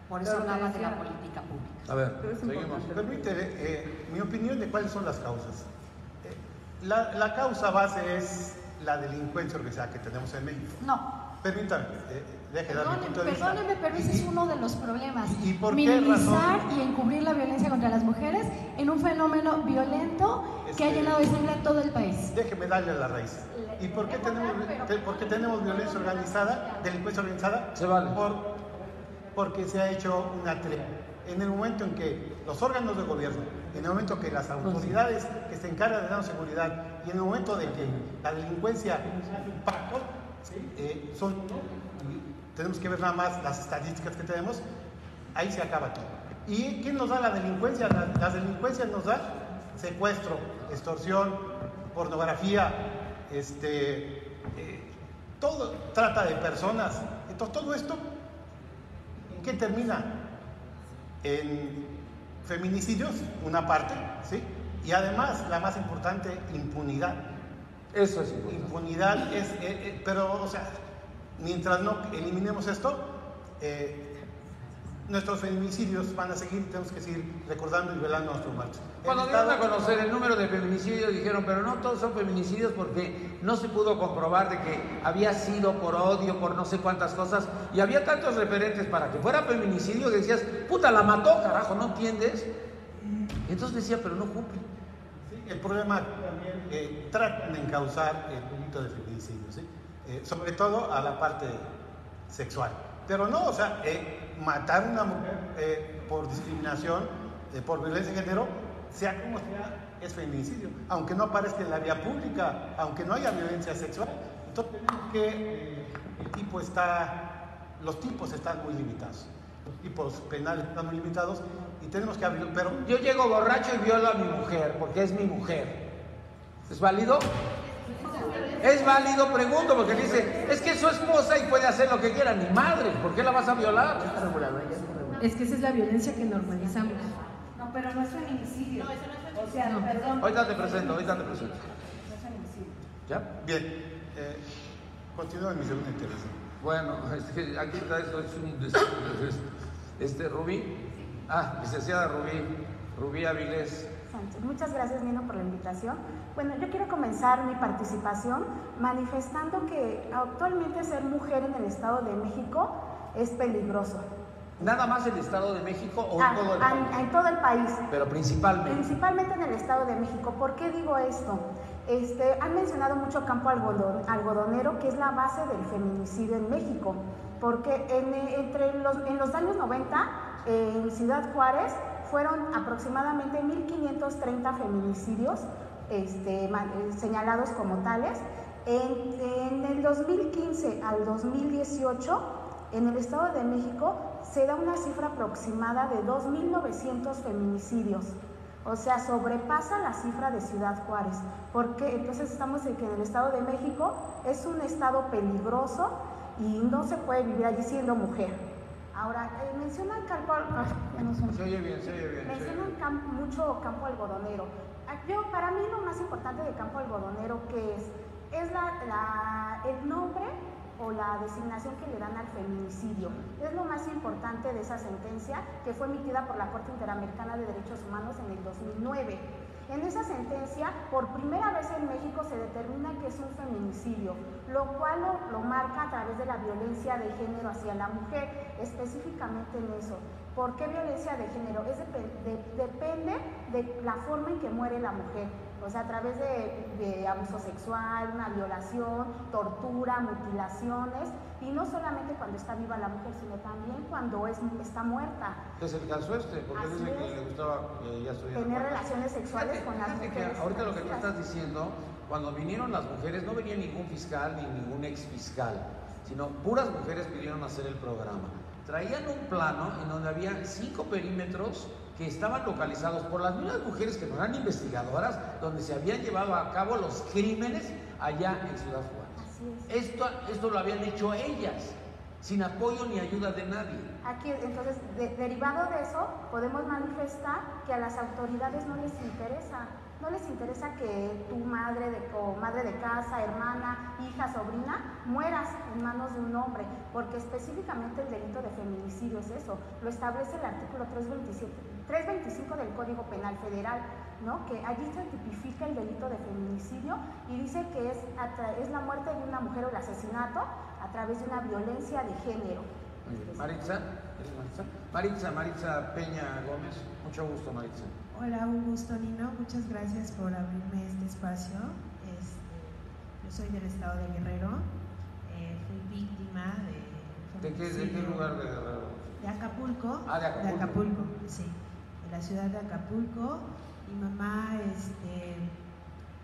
Speaker 6: Por eso hablaba de la política pública.
Speaker 1: A ver, seguimos.
Speaker 8: Permíteme mi opinión de cuáles son las causas. La causa base es la delincuencia organizada que tenemos en México.
Speaker 7: No.
Speaker 8: Permítame, deje dar mi punto de vista.
Speaker 7: Perdóneme, pero ese es uno de los problemas.
Speaker 8: ¿Y por qué
Speaker 7: minimizar
Speaker 8: razón?
Speaker 7: y encubrir la violencia contra las mujeres en un fenómeno violento que ha llenado de sangre a todo el país.
Speaker 8: Déjeme darle la raíz. ¿Y por qué tenemos violencia organizada, delincuencia organizada?
Speaker 1: Se vale.
Speaker 8: Porque se ha hecho una tregua. En el momento en que los órganos de gobierno, en el momento que las autoridades que se encargan de dar seguridad y en el momento de que la delincuencia impactó, tenemos que ver nada más las estadísticas que tenemos, ahí se acaba todo. ¿Y quién nos da la delincuencia? Las delincuencias nos da secuestro, extorsión, pornografía, todo, trata de personas. Entonces todo esto, ¿en qué termina? En feminicidios, una parte, ¿sí? Y además, la más importante, impunidad.
Speaker 1: Eso es importante.
Speaker 8: Impunidad es, pero, o sea, mientras no eliminemos esto, nuestros feminicidios van a seguir, tenemos que seguir recordando y velando a nuestros muertos.
Speaker 1: Cuando dieron a conocer el número de feminicidios dijeron, pero no todos son feminicidios porque no se pudo comprobar de que había sido por odio, por no sé cuántas cosas, y había tantos referentes para que fuera feminicidio que decías, puta, la mató, carajo, ¿no entiendes? Y entonces decía, pero no cumple.
Speaker 8: Sí, el problema también, tratan de encauzar el delito de feminicidio, ¿sí? Sobre todo a la parte sexual. Pero no, o sea, matar a una mujer por discriminación, por violencia de género, sea como sea, es feminicidio. Aunque no aparezca en la vía pública, aunque no haya violencia sexual. Entonces tenemos que los tipos están muy limitados. Los tipos penales están muy limitados y tenemos que abrir. Pero
Speaker 1: yo llego borracho y violo a mi mujer porque es mi mujer. ¿Es válido? Es válido, pregunto, porque dice, es que es su esposa y puede hacer lo que quiera, ni madre, ¿por qué la vas a violar?
Speaker 2: Es que esa es la violencia que normalizamos.
Speaker 7: No, pero no es feminicidio.
Speaker 5: O sea, perdón.
Speaker 1: Ahorita te presento.
Speaker 7: No es feminicidio.
Speaker 1: ¿Ya?
Speaker 8: bien, continúo en mi segunda intervención.
Speaker 1: Bueno, aquí está esto, es un Rubí. Licenciada Rubí Avilés.
Speaker 9: Sánchez. Muchas gracias, Nino, por la invitación. Bueno, yo quiero comenzar mi participación manifestando que actualmente ser mujer en el Estado de México es peligroso.
Speaker 1: ¿Nada más el Estado de México o en todo el país?
Speaker 9: En todo el país.
Speaker 1: Pero principalmente.
Speaker 9: Principalmente en el Estado de México. ¿Por qué digo esto? Han mencionado mucho campo algodonero, que es la base del feminicidio en México. Porque en los años 90, en Ciudad Juárez, fueron aproximadamente 1.530 feminicidios señalados como tales. En el 2015 al 2018, en el Estado de México se da una cifra aproximada de 2.900 feminicidios. O sea, sobrepasa la cifra de Ciudad Juárez. Porque entonces estamos en que en el Estado de México es un estado peligroso y no se puede vivir allí siendo mujer. Ahora, mencionan campo...
Speaker 1: Se oye bien.
Speaker 9: Mencionan mucho campo algodonero. Para mí lo más importante de campo algodonero que es el nombre o la designación que le dan al feminicidio. Es lo más importante de esa sentencia que fue emitida por la Corte Interamericana de Derechos Humanos en el 2009. En esa sentencia, por primera vez en México se determina que es un feminicidio, lo cual lo marca a través de la violencia de género hacia la mujer, específicamente en eso. ¿Por qué violencia de género? Depende de la forma en que muere la mujer. o sea, a través de abuso sexual, una violación, tortura, mutilaciones, y no solamente cuando está viva la mujer, sino también cuando está muerta.
Speaker 1: Es el caso porque
Speaker 9: Así
Speaker 1: dice
Speaker 9: es.
Speaker 1: que le gustaba ya estoy
Speaker 9: Tener relaciones sexuales con las mujeres.
Speaker 1: Ahorita lo que tú estás diciendo, cuando vinieron las mujeres, no venía ningún fiscal ni ningún ex fiscal, sino puras mujeres pidieron hacer el programa. Traían un plano en donde había 5 perímetros que estaban localizados por las mismas mujeres que no eran investigadoras, donde se habían llevado a cabo los crímenes allá en Ciudad Juárez.
Speaker 9: Así es.
Speaker 1: Esto lo habían hecho ellas, sin apoyo ni ayuda de nadie.
Speaker 9: Aquí, entonces, derivado de eso, podemos manifestar que a las autoridades no les interesa que tu madre de casa, hermana, hija, sobrina, mueras en manos de un hombre, porque específicamente el delito de feminicidio es eso, lo establece el artículo 325 del Código Penal Federal, ¿no? Que allí se tipifica el delito de feminicidio y dice que es la muerte de una mujer o el asesinato a través de una violencia de género.
Speaker 1: Maritza, Maritza Peña Gómez, mucho gusto, Maritza.
Speaker 10: Hola, un gusto, Nino, muchas gracias por abrirme este espacio. Yo soy del estado de Guerrero, fui víctima
Speaker 1: ¿De qué lugar de Guerrero?
Speaker 10: De Acapulco.
Speaker 1: Ah, de Acapulco.
Speaker 10: De Acapulco, sí, de la ciudad de Acapulco. Mi mamá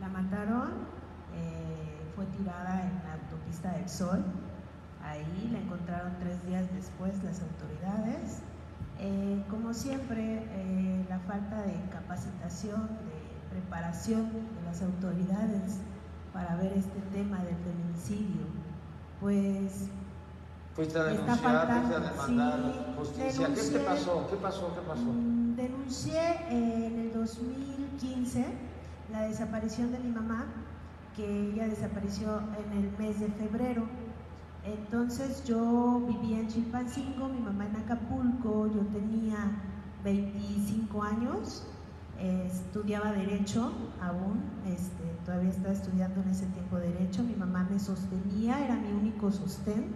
Speaker 10: la mataron, fue tirada en la autopista del Sol. Ahí la encontraron 3 días después las autoridades. Como siempre, la falta de capacitación, de preparación de las autoridades para ver este tema del feminicidio, pues
Speaker 1: fuiste a denunciar, fuiste a demandar justicia. ¿Qué pasó?
Speaker 10: Denuncié en el 2015 la desaparición de mi mamá, que ella desapareció en el mes de febrero. Entonces yo vivía en Chilpancingo, mi mamá en Acapulco, yo tenía 25 años, estudiaba Derecho aún, todavía estaba estudiando en ese tiempo Derecho, mi mamá me sostenía, era mi único sostén.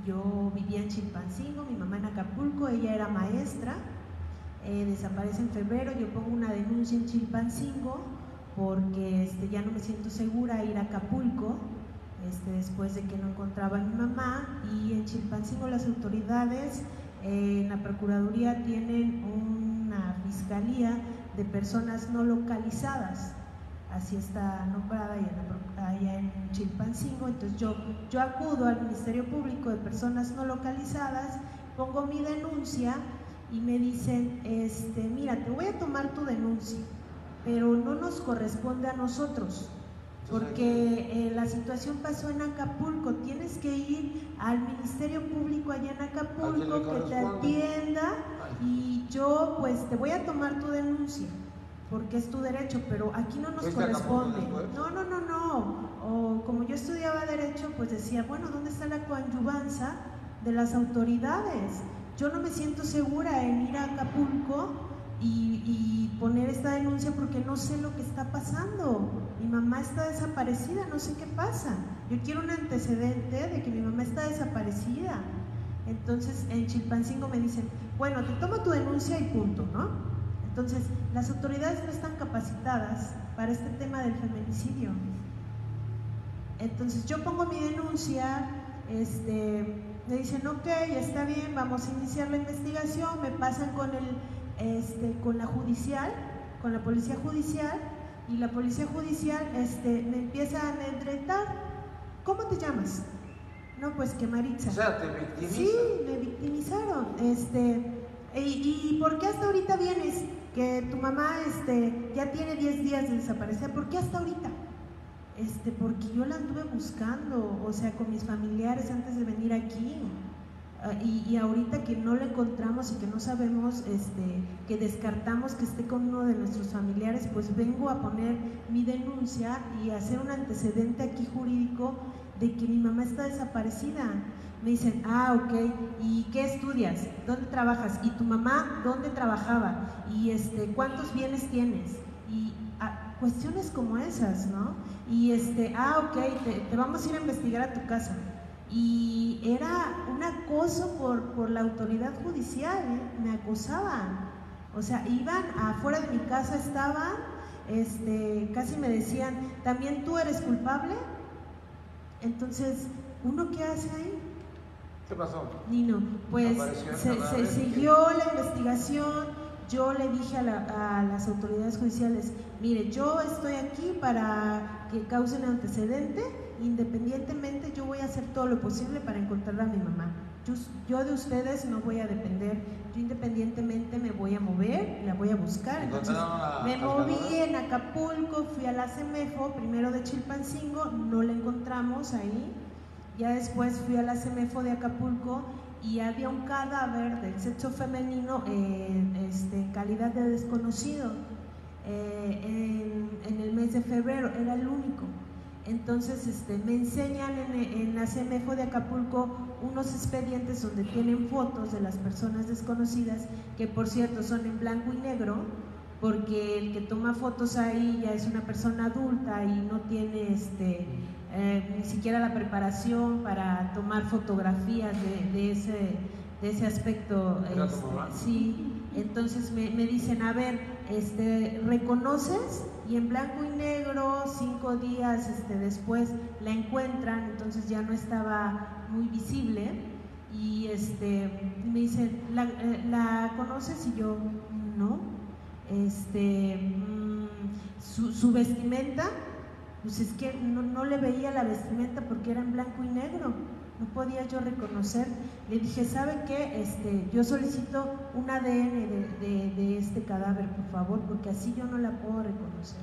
Speaker 10: Yo vivía en Chilpancingo, mi mamá en Acapulco, ella era maestra, desaparece en febrero, yo pongo una denuncia en Chilpancingo porque ya no me siento segura ir a Acapulco. Después de que no encontraba a mi mamá, y en Chilpancingo las autoridades en la Procuraduría tienen una fiscalía de personas no localizadas, así está nombrada allá en Chilpancingo. Entonces yo acudo al Ministerio Público de Personas No Localizadas, pongo mi denuncia y me dicen, mira, te voy a tomar tu denuncia, pero no nos corresponde a nosotros, porque la situación pasó en Acapulco, tienes que ir al Ministerio Público allá en Acapulco que te atienda, y yo pues te voy a tomar tu denuncia porque es tu derecho, pero aquí no nos corresponde. No, o como yo estudiaba Derecho, pues decía, bueno, ¿dónde está la coadyuvanza de las autoridades? Yo no me siento segura en ir a Acapulco y poner esta denuncia porque no sé lo que está pasando. Mi mamá está desaparecida, no sé qué pasa. Yo quiero un antecedente de que mi mamá está desaparecida. Entonces en Chilpancingo me dicen, bueno, te tomo tu denuncia y punto, ¿no? Entonces las autoridades no están capacitadas para este tema del feminicidio. Entonces yo pongo mi denuncia, me dicen, ok, está bien, vamos a iniciar la investigación, me pasan con con la judicial, con la policía judicial, y la policía judicial me empieza a amedrentar. ¿Cómo te llamas? No, pues que Maritza.
Speaker 1: O sea, ¿te victimizan?
Speaker 10: Sí, me victimizaron. ¿Y por qué hasta ahorita vienes? Que tu mamá ya tiene 10 días de desaparecer. ¿Por qué hasta ahorita? Porque yo la anduve buscando, o sea, con mis familiares antes de venir aquí. Y ahorita que no la encontramos y que no sabemos, que descartamos que esté con uno de nuestros familiares, pues vengo a poner mi denuncia y hacer un antecedente aquí jurídico de que mi mamá está desaparecida. Me dicen, ok, ¿y qué estudias? ¿Dónde trabajas? ¿Y tu mamá dónde trabajaba? ¿Y cuántos bienes tienes? Y cuestiones como esas, ¿no? Y ok, te vamos a ir a investigar a tu casa. Y era un acoso por la autoridad judicial, me acosaban. O sea, iban afuera de mi casa, estaban, casi me decían, ¿también tú eres culpable? Entonces, ¿uno qué hace ahí?
Speaker 1: ¿Qué pasó?
Speaker 10: Nino, pues se siguió la investigación. Yo le dije a las autoridades judiciales, mire, yo estoy aquí para que causen antecedente, independientemente yo voy a hacer todo lo posible para encontrar a mi mamá. Yo de ustedes no voy a depender, yo independientemente me voy a mover, la voy a buscar. Entonces me moví en Acapulco, fui a la CEMEFO, primero de Chilpancingo, no la encontramos ahí, ya después fui a la CEMEFO de Acapulco y había un cadáver del sexo femenino en calidad de desconocido en el mes de febrero, era el único. Entonces me enseñan en la CEMEFO de Acapulco unos expedientes donde tienen fotos de las personas desconocidas, que por cierto son en blanco y negro, porque el que toma fotos ahí ya es una persona adulta y no tiene ni siquiera la preparación para tomar fotografías de ese aspecto. Sí, entonces me dicen, a ver, ¿reconoces? Y en blanco y negro, 5 días después la encuentran, entonces ya no estaba muy visible, y me dicen, ¿la conoces? Y yo, no. Su vestimenta, pues es que no le veía la vestimenta porque era en blanco y negro, no podía yo reconocer. Le dije, ¿sabe qué? Yo solicito un ADN de este cadáver, por favor, porque así yo no la puedo reconocer.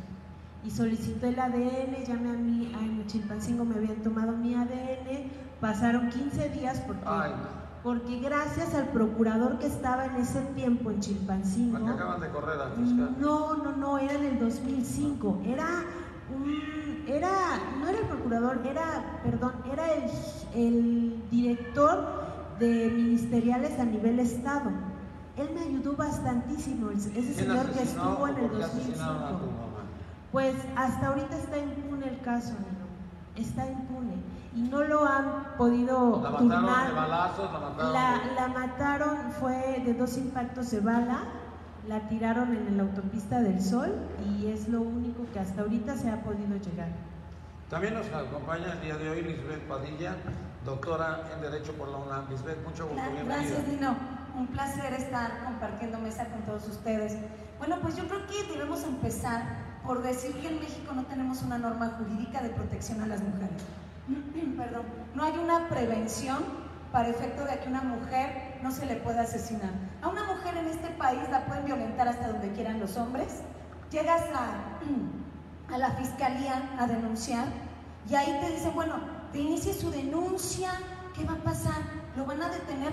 Speaker 10: Y solicité el ADN, llamé en Chilpancingo me habían tomado mi ADN, pasaron 15 días porque gracias al procurador que estaba en ese tiempo en Chilpancingo.
Speaker 1: ¿Por qué acaban de correr al fiscal?
Speaker 10: No, era en el 2005, no era el procurador, era el director de ministeriales a nivel estado. Él me ayudó bastantísimo, ese señor que estuvo en el 2005. Pues hasta ahorita está impune el caso, está impune y no lo han podido
Speaker 1: ¿La
Speaker 10: turnar.
Speaker 1: mataron de balazos?
Speaker 10: La mataron, fue de 2 impactos de bala, la tiraron en la autopista del Sol y es lo único que hasta ahorita se ha podido llegar.
Speaker 1: También nos acompaña el día de hoy Lisbeth Padilla, doctora en Derecho por la UNAM. Lisbeth, mucho gusto.
Speaker 11: Gracias, Dino. Un placer estar compartiendo mesa con todos ustedes. Bueno, pues yo creo que debemos empezar por decir que en México no tenemos una norma jurídica de protección a las mujeres. Perdón, no hay una prevención para efecto de que una mujer no se le pueda asesinar. A una mujer en este país la pueden violentar hasta donde quieran los hombres. Llegas a la fiscalía a denunciar y ahí te dicen, bueno, te inicie su denuncia, ¿qué va a pasar? ¿Lo van a detener?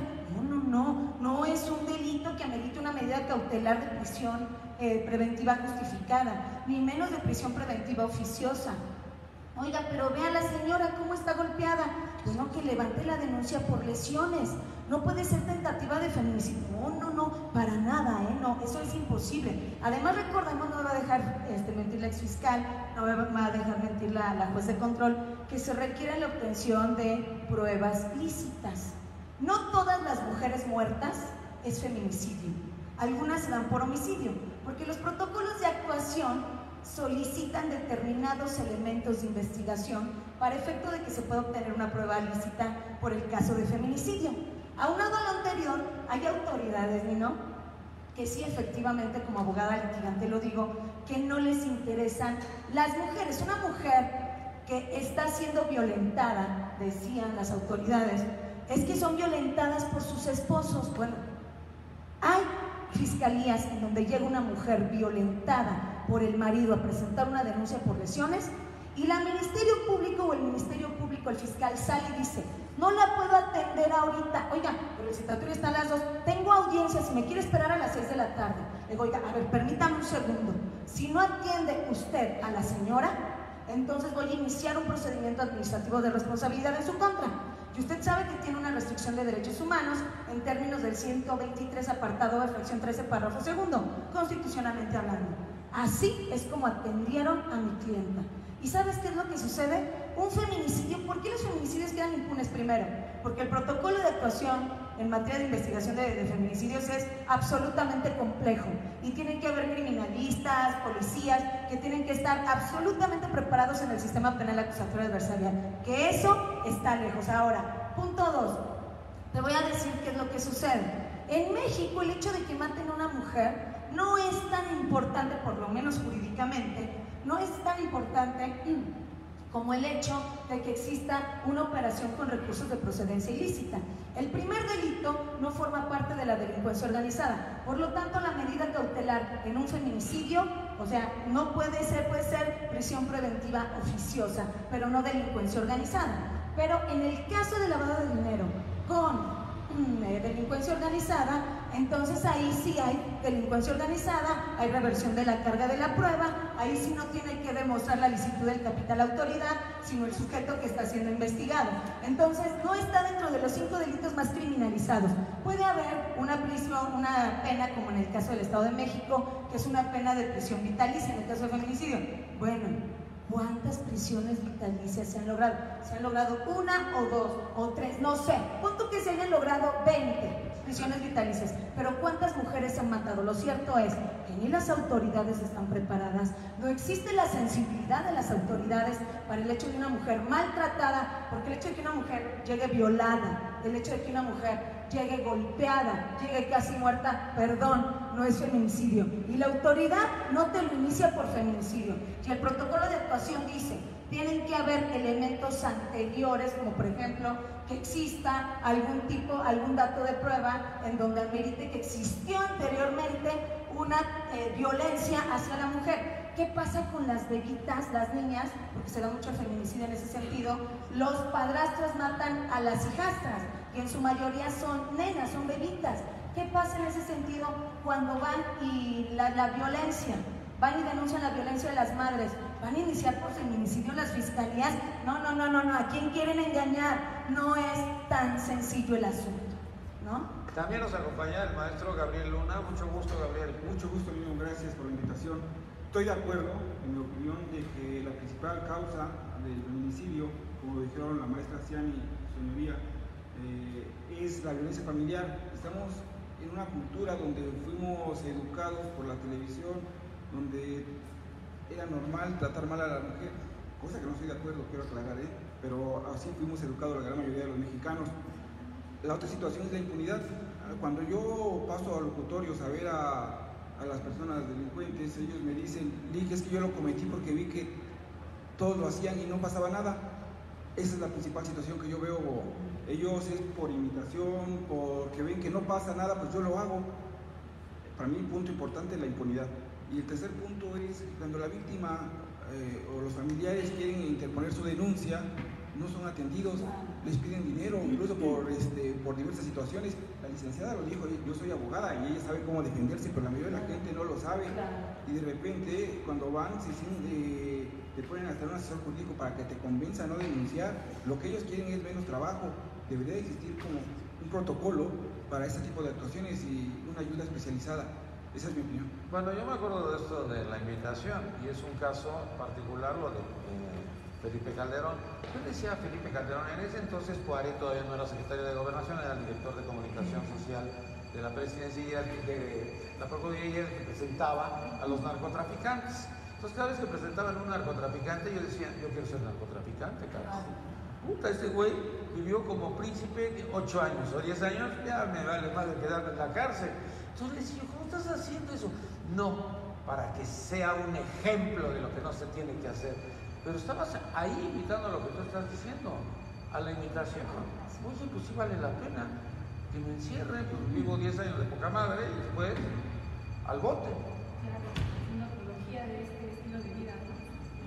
Speaker 11: No es un delito que amerite una medida cautelar de prisión preventiva justificada, ni menos de prisión preventiva oficiosa. Oiga, pero vea a la señora cómo está golpeada. Bueno, que levante la denuncia por lesiones. No puede ser tentativa de feminicidio. No, para nada, no, eso es imposible. Además, recordemos, no me va a dejar mentir la exfiscal, no me va a dejar mentir la juez de control, que se requiere la obtención de pruebas lícitas. No todas las mujeres muertas es feminicidio. Algunas se dan por homicidio, porque los protocolos de actuación solicitan determinados elementos de investigación para efecto de que se pueda obtener una prueba lícita por el caso de feminicidio. Aunado a lo anterior, hay autoridades, ¿no?, que sí, efectivamente, como abogada litigante lo digo, que no les interesan las mujeres. Una mujer que está siendo violentada, decían las autoridades, es que son violentadas por sus esposos. Bueno, hay fiscalías en donde llega una mujer violentada por el marido a presentar una denuncia por lesiones y el Ministerio Público, el fiscal sale y dice, no la puedo atender ahorita. Oiga, pero el citatorio está a las 2, tengo audiencia, si me quiere esperar a las 6 de la tarde. Le digo, oiga, a ver, permítame un segundo, si no atiende usted a la señora, entonces voy a iniciar un procedimiento administrativo de responsabilidad en su contra. Y usted sabe que tiene una restricción de derechos humanos en términos del 123 apartado de fracción 13 párrafo segundo, constitucionalmente hablando. Así es como atendieron a mi clienta. ¿Y sabes qué es lo que sucede? Un feminicidio. ¿Por qué los feminicidios quedan impunes primero? Porque el protocolo de actuación en materia de investigación de feminicidios es absolutamente complejo y tienen que haber criminalistas, policías que tienen que estar absolutamente preparados en el sistema penal acusatorio adversarial, que eso está lejos. Ahora, punto 2, te voy a decir qué es lo que sucede. En México el hecho de que maten a una mujer no es tan importante, por lo menos jurídicamente, no es tan importante como el hecho de que exista una operación con recursos de procedencia ilícita. El primer delito no forma parte de la delincuencia organizada, por lo tanto la medida cautelar en un feminicidio, o sea, no puede ser prisión preventiva oficiosa, pero no delincuencia organizada. Pero en el caso de lavado de dinero con delincuencia organizada, entonces ahí sí hay delincuencia organizada, hay reversión de la carga de la prueba, ahí sí no tiene que demostrar la licitud del capital autoridad, sino el sujeto que está siendo investigado. Entonces no está dentro de los 5 delitos más criminalizados. Puede haber una pena, como en el caso del Estado de México, que es una pena de prisión vitalicia en el caso de feminicidio. Bueno, ¿cuántas prisiones vitalicias se han logrado? ¿Se han logrado 1 o 2 o 3? No sé. ¿Cuánto que se hayan logrado 20 prisiones vitalicias? Pero ¿cuántas mujeres se han matado? Lo cierto es que ni las autoridades están preparadas, no existe la sensibilidad de las autoridades para el hecho de una mujer maltratada, porque el hecho de que una mujer llegue violada, el hecho de que una mujer llegue golpeada, llegue casi muerta, perdón, no es feminicidio. Y la autoridad no te lo inicia por feminicidio. Y el protocolo de actuación dice, tienen que haber elementos anteriores, como por ejemplo, que exista algún dato de prueba en donde amerite que existió anteriormente una violencia hacia la mujer. ¿Qué pasa con las bebitas, las niñas? Porque se da mucho feminicidio en ese sentido. Los padrastros matan a las hijastras, que en su mayoría son nenas, son bebitas. ¿Qué pasa en ese sentido cuando van y la violencia? Van y denuncian la violencia de las madres. ¿Van a iniciar por feminicidio las fiscalías? No. ¿A quién quieren engañar? No es tan sencillo el asunto, ¿no?
Speaker 1: También nos acompaña el maestro Gabriel Luna. Mucho gusto, Gabriel.
Speaker 12: Mucho gusto, amigo. Gracias por la invitación. Estoy de acuerdo, en mi opinión, de que la principal causa del feminicidio, como dijeron la maestra Ciani y su señoría, es la violencia familiar. Estamos en una cultura donde fuimos educados por la televisión, donde era normal tratar mal a la mujer, cosa que no estoy de acuerdo, quiero aclarar, pero así fuimos educados la gran mayoría de los mexicanos. La otra situación es la impunidad. Cuando yo paso a locutorios a ver a las personas delincuentes, ellos me dicen, Lick, es que yo lo cometí porque vi que todos lo hacían y no pasaba nada. Esa es la principal situación que yo veo. Ellos es por imitación, porque ven que no pasa nada, pues yo lo hago. Para mí el punto importante es la impunidad. Y el tercer punto es cuando la víctima o los familiares quieren interponer su denuncia, no son atendidos, les piden dinero, incluso por diversas situaciones. La licenciada lo dijo, yo soy abogada y ella sabe cómo defenderse, pero la mayoría de la gente no lo sabe. Y de repente, cuando van, te ponen hasta un asesor jurídico para que te convenza a no denunciar. Lo que ellos quieren es menos trabajo. Debería existir como un protocolo para este tipo de actuaciones y una ayuda especializada. Esa es mi opinión.
Speaker 1: Bueno, yo me acuerdo de esto de la invitación y es un caso particular lo de Felipe Calderón. Yo decía Felipe Calderón, en ese entonces Poiré todavía no era secretario de Gobernación, era el director de Comunicación Social de la Presidencia y de la Procuraduría que presentaba a los narcotraficantes. Entonces cada vez que presentaban un narcotraficante yo decía, yo quiero ser narcotraficante, carajo. Puta, este güey vivió como príncipe 8 años o 10 años, ya me vale más de quedarme en la cárcel. Entonces le decía, ¿cómo estás haciendo eso? No, para que sea un ejemplo de lo que no se tiene que hacer. Pero estabas ahí imitando lo que tú estás diciendo, a la imitación. Oye, pues sí vale la pena que me encierren, pues vivo 10 años de poca madre y después al bote.
Speaker 2: Claro, una apología de este estilo de vida, ¿no?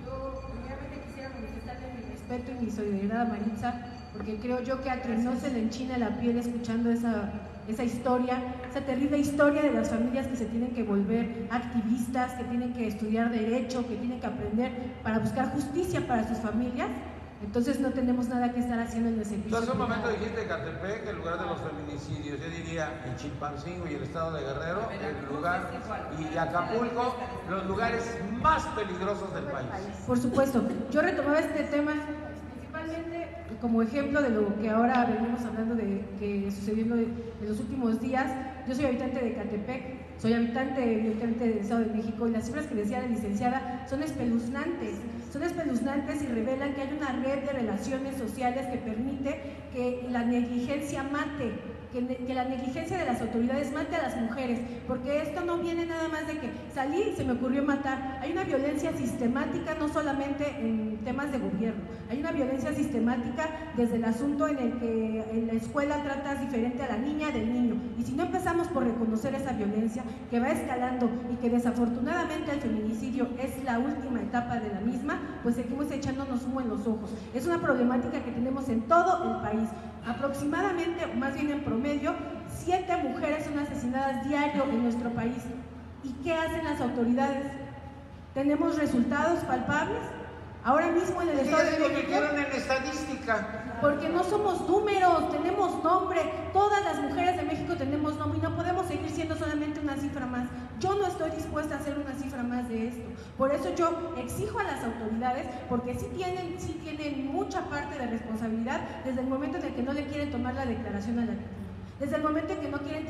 Speaker 2: Yo primeramente quisiera manifestarle mi respeto y mi solidaridad a Maritza, porque creo yo que a quien no se le enchina la piel escuchando esa historia, esa terrible historia de las familias que se tienen que volver activistas, que tienen que estudiar derecho, que tienen que aprender para buscar justicia para sus familias. Entonces no tenemos nada que estar haciendo en el servicio.
Speaker 1: Hace un momento dijiste Ecatepec, el lugar de los feminicidios. Yo diría en Chilpancingo y el estado de Guerrero, el lugar, y Acapulco, los lugares más peligrosos del país.
Speaker 2: Por supuesto. Yo retomaba este tema principalmente como ejemplo de lo que ahora venimos hablando de que sucediendo en los últimos días, yo soy habitante de Ecatepec, soy habitante del Estado de México, y las cifras que decía la licenciada son espeluznantes y revelan que hay una red de relaciones sociales que permite que la negligencia mate, que la negligencia de las autoridades mate a las mujeres, porque esto no viene nada más de que salí y se me ocurrió matar. Hay una violencia sistemática, no solamente en temas de gobierno, hay una violencia sistemática desde el asunto en el que en la escuela tratas diferente a la niña del niño, y si no empezamos por reconocer esa violencia que va escalando y que desafortunadamente el feminicidio es la última etapa de la misma, pues seguimos echándonos humo en los ojos. Es una problemática que tenemos en todo el país. Aproximadamente, más bien en promedio, 7 mujeres son asesinadas diario en nuestro país. ¿Y qué hacen las autoridades? ¿Tenemos resultados palpables? Ahora mismo en el Estado de México,
Speaker 1: lo metieron en estadística.
Speaker 2: Porque no somos números, tenemos nombre. Todas las mujeres de México tenemos nombre y no podemos seguir siendo solamente una cifra más. Yo no estoy dispuesta a hacer una cifra más de esto. Por eso yo exijo a las autoridades, porque sí tienen mucha parte de responsabilidad desde el momento en el que no le quieren tomar la declaración a la víctima, desde el momento en que no quieren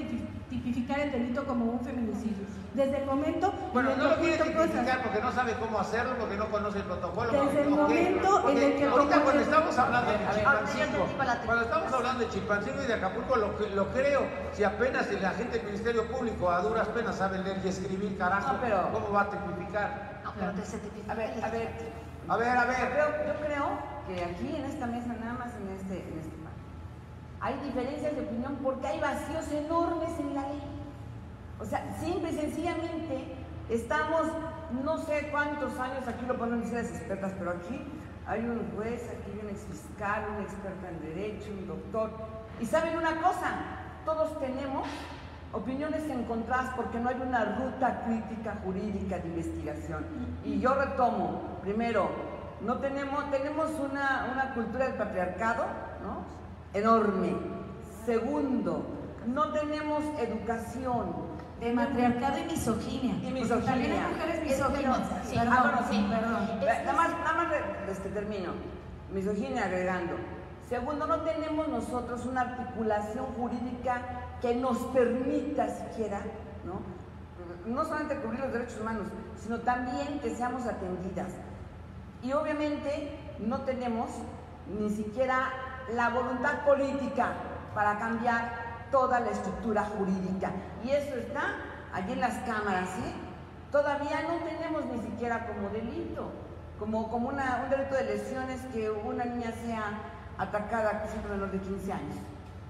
Speaker 2: tipificar el delito como un feminicidio, desde el momento
Speaker 1: bueno,
Speaker 2: en el
Speaker 1: no lo quiere
Speaker 2: oculto
Speaker 1: tipificar
Speaker 2: cosas,
Speaker 1: porque no sabe cómo hacerlo, porque no conoce el protocolo.
Speaker 2: desde el momento en el que
Speaker 1: ahorita
Speaker 2: como
Speaker 1: cuando estamos hablando de
Speaker 3: Chilpancingo,
Speaker 1: cuando estamos hablando de Chilpancingo y de Acapulco, lo creo. Si apenas la gente del Ministerio Público a duras penas sabe leer y escribir, carajo,
Speaker 4: no, pero,
Speaker 1: ¿cómo va a tipificar?
Speaker 3: No, pero te certifica.
Speaker 4: A ver. Yo creo que aquí en esta mesa, nada más en este mar, hay diferencias de opinión porque hay vacíos enormes en la ley. O sea, simple y sencillamente estamos, no sé cuántos años, aquí lo ponen las expertas, pero aquí hay un juez, aquí hay un exfiscal, un experto en derecho, un doctor. Y saben una cosa, todos tenemos opiniones encontradas porque no hay una ruta crítica jurídica de investigación. Y yo retomo, primero, no tenemos una cultura del patriarcado, ¿no?, enorme. Segundo, no tenemos educación.
Speaker 11: De matriarcado y misoginia. También hay mujeres misóginas.
Speaker 3: Sí.
Speaker 11: Perdón.
Speaker 4: Nada más termino. Misoginia agregando. Segundo, no tenemos nosotros una articulación jurídica que nos permita siquiera, no solamente cubrir los derechos humanos, sino también que seamos atendidas. Y obviamente no tenemos ni siquiera la voluntad política para cambiar toda la estructura jurídica. Y eso está allí en las cámaras, ¿sí? Todavía no tenemos ni siquiera como delito, como un delito de lesiones que una niña sea atacada siempre menor de 15 años.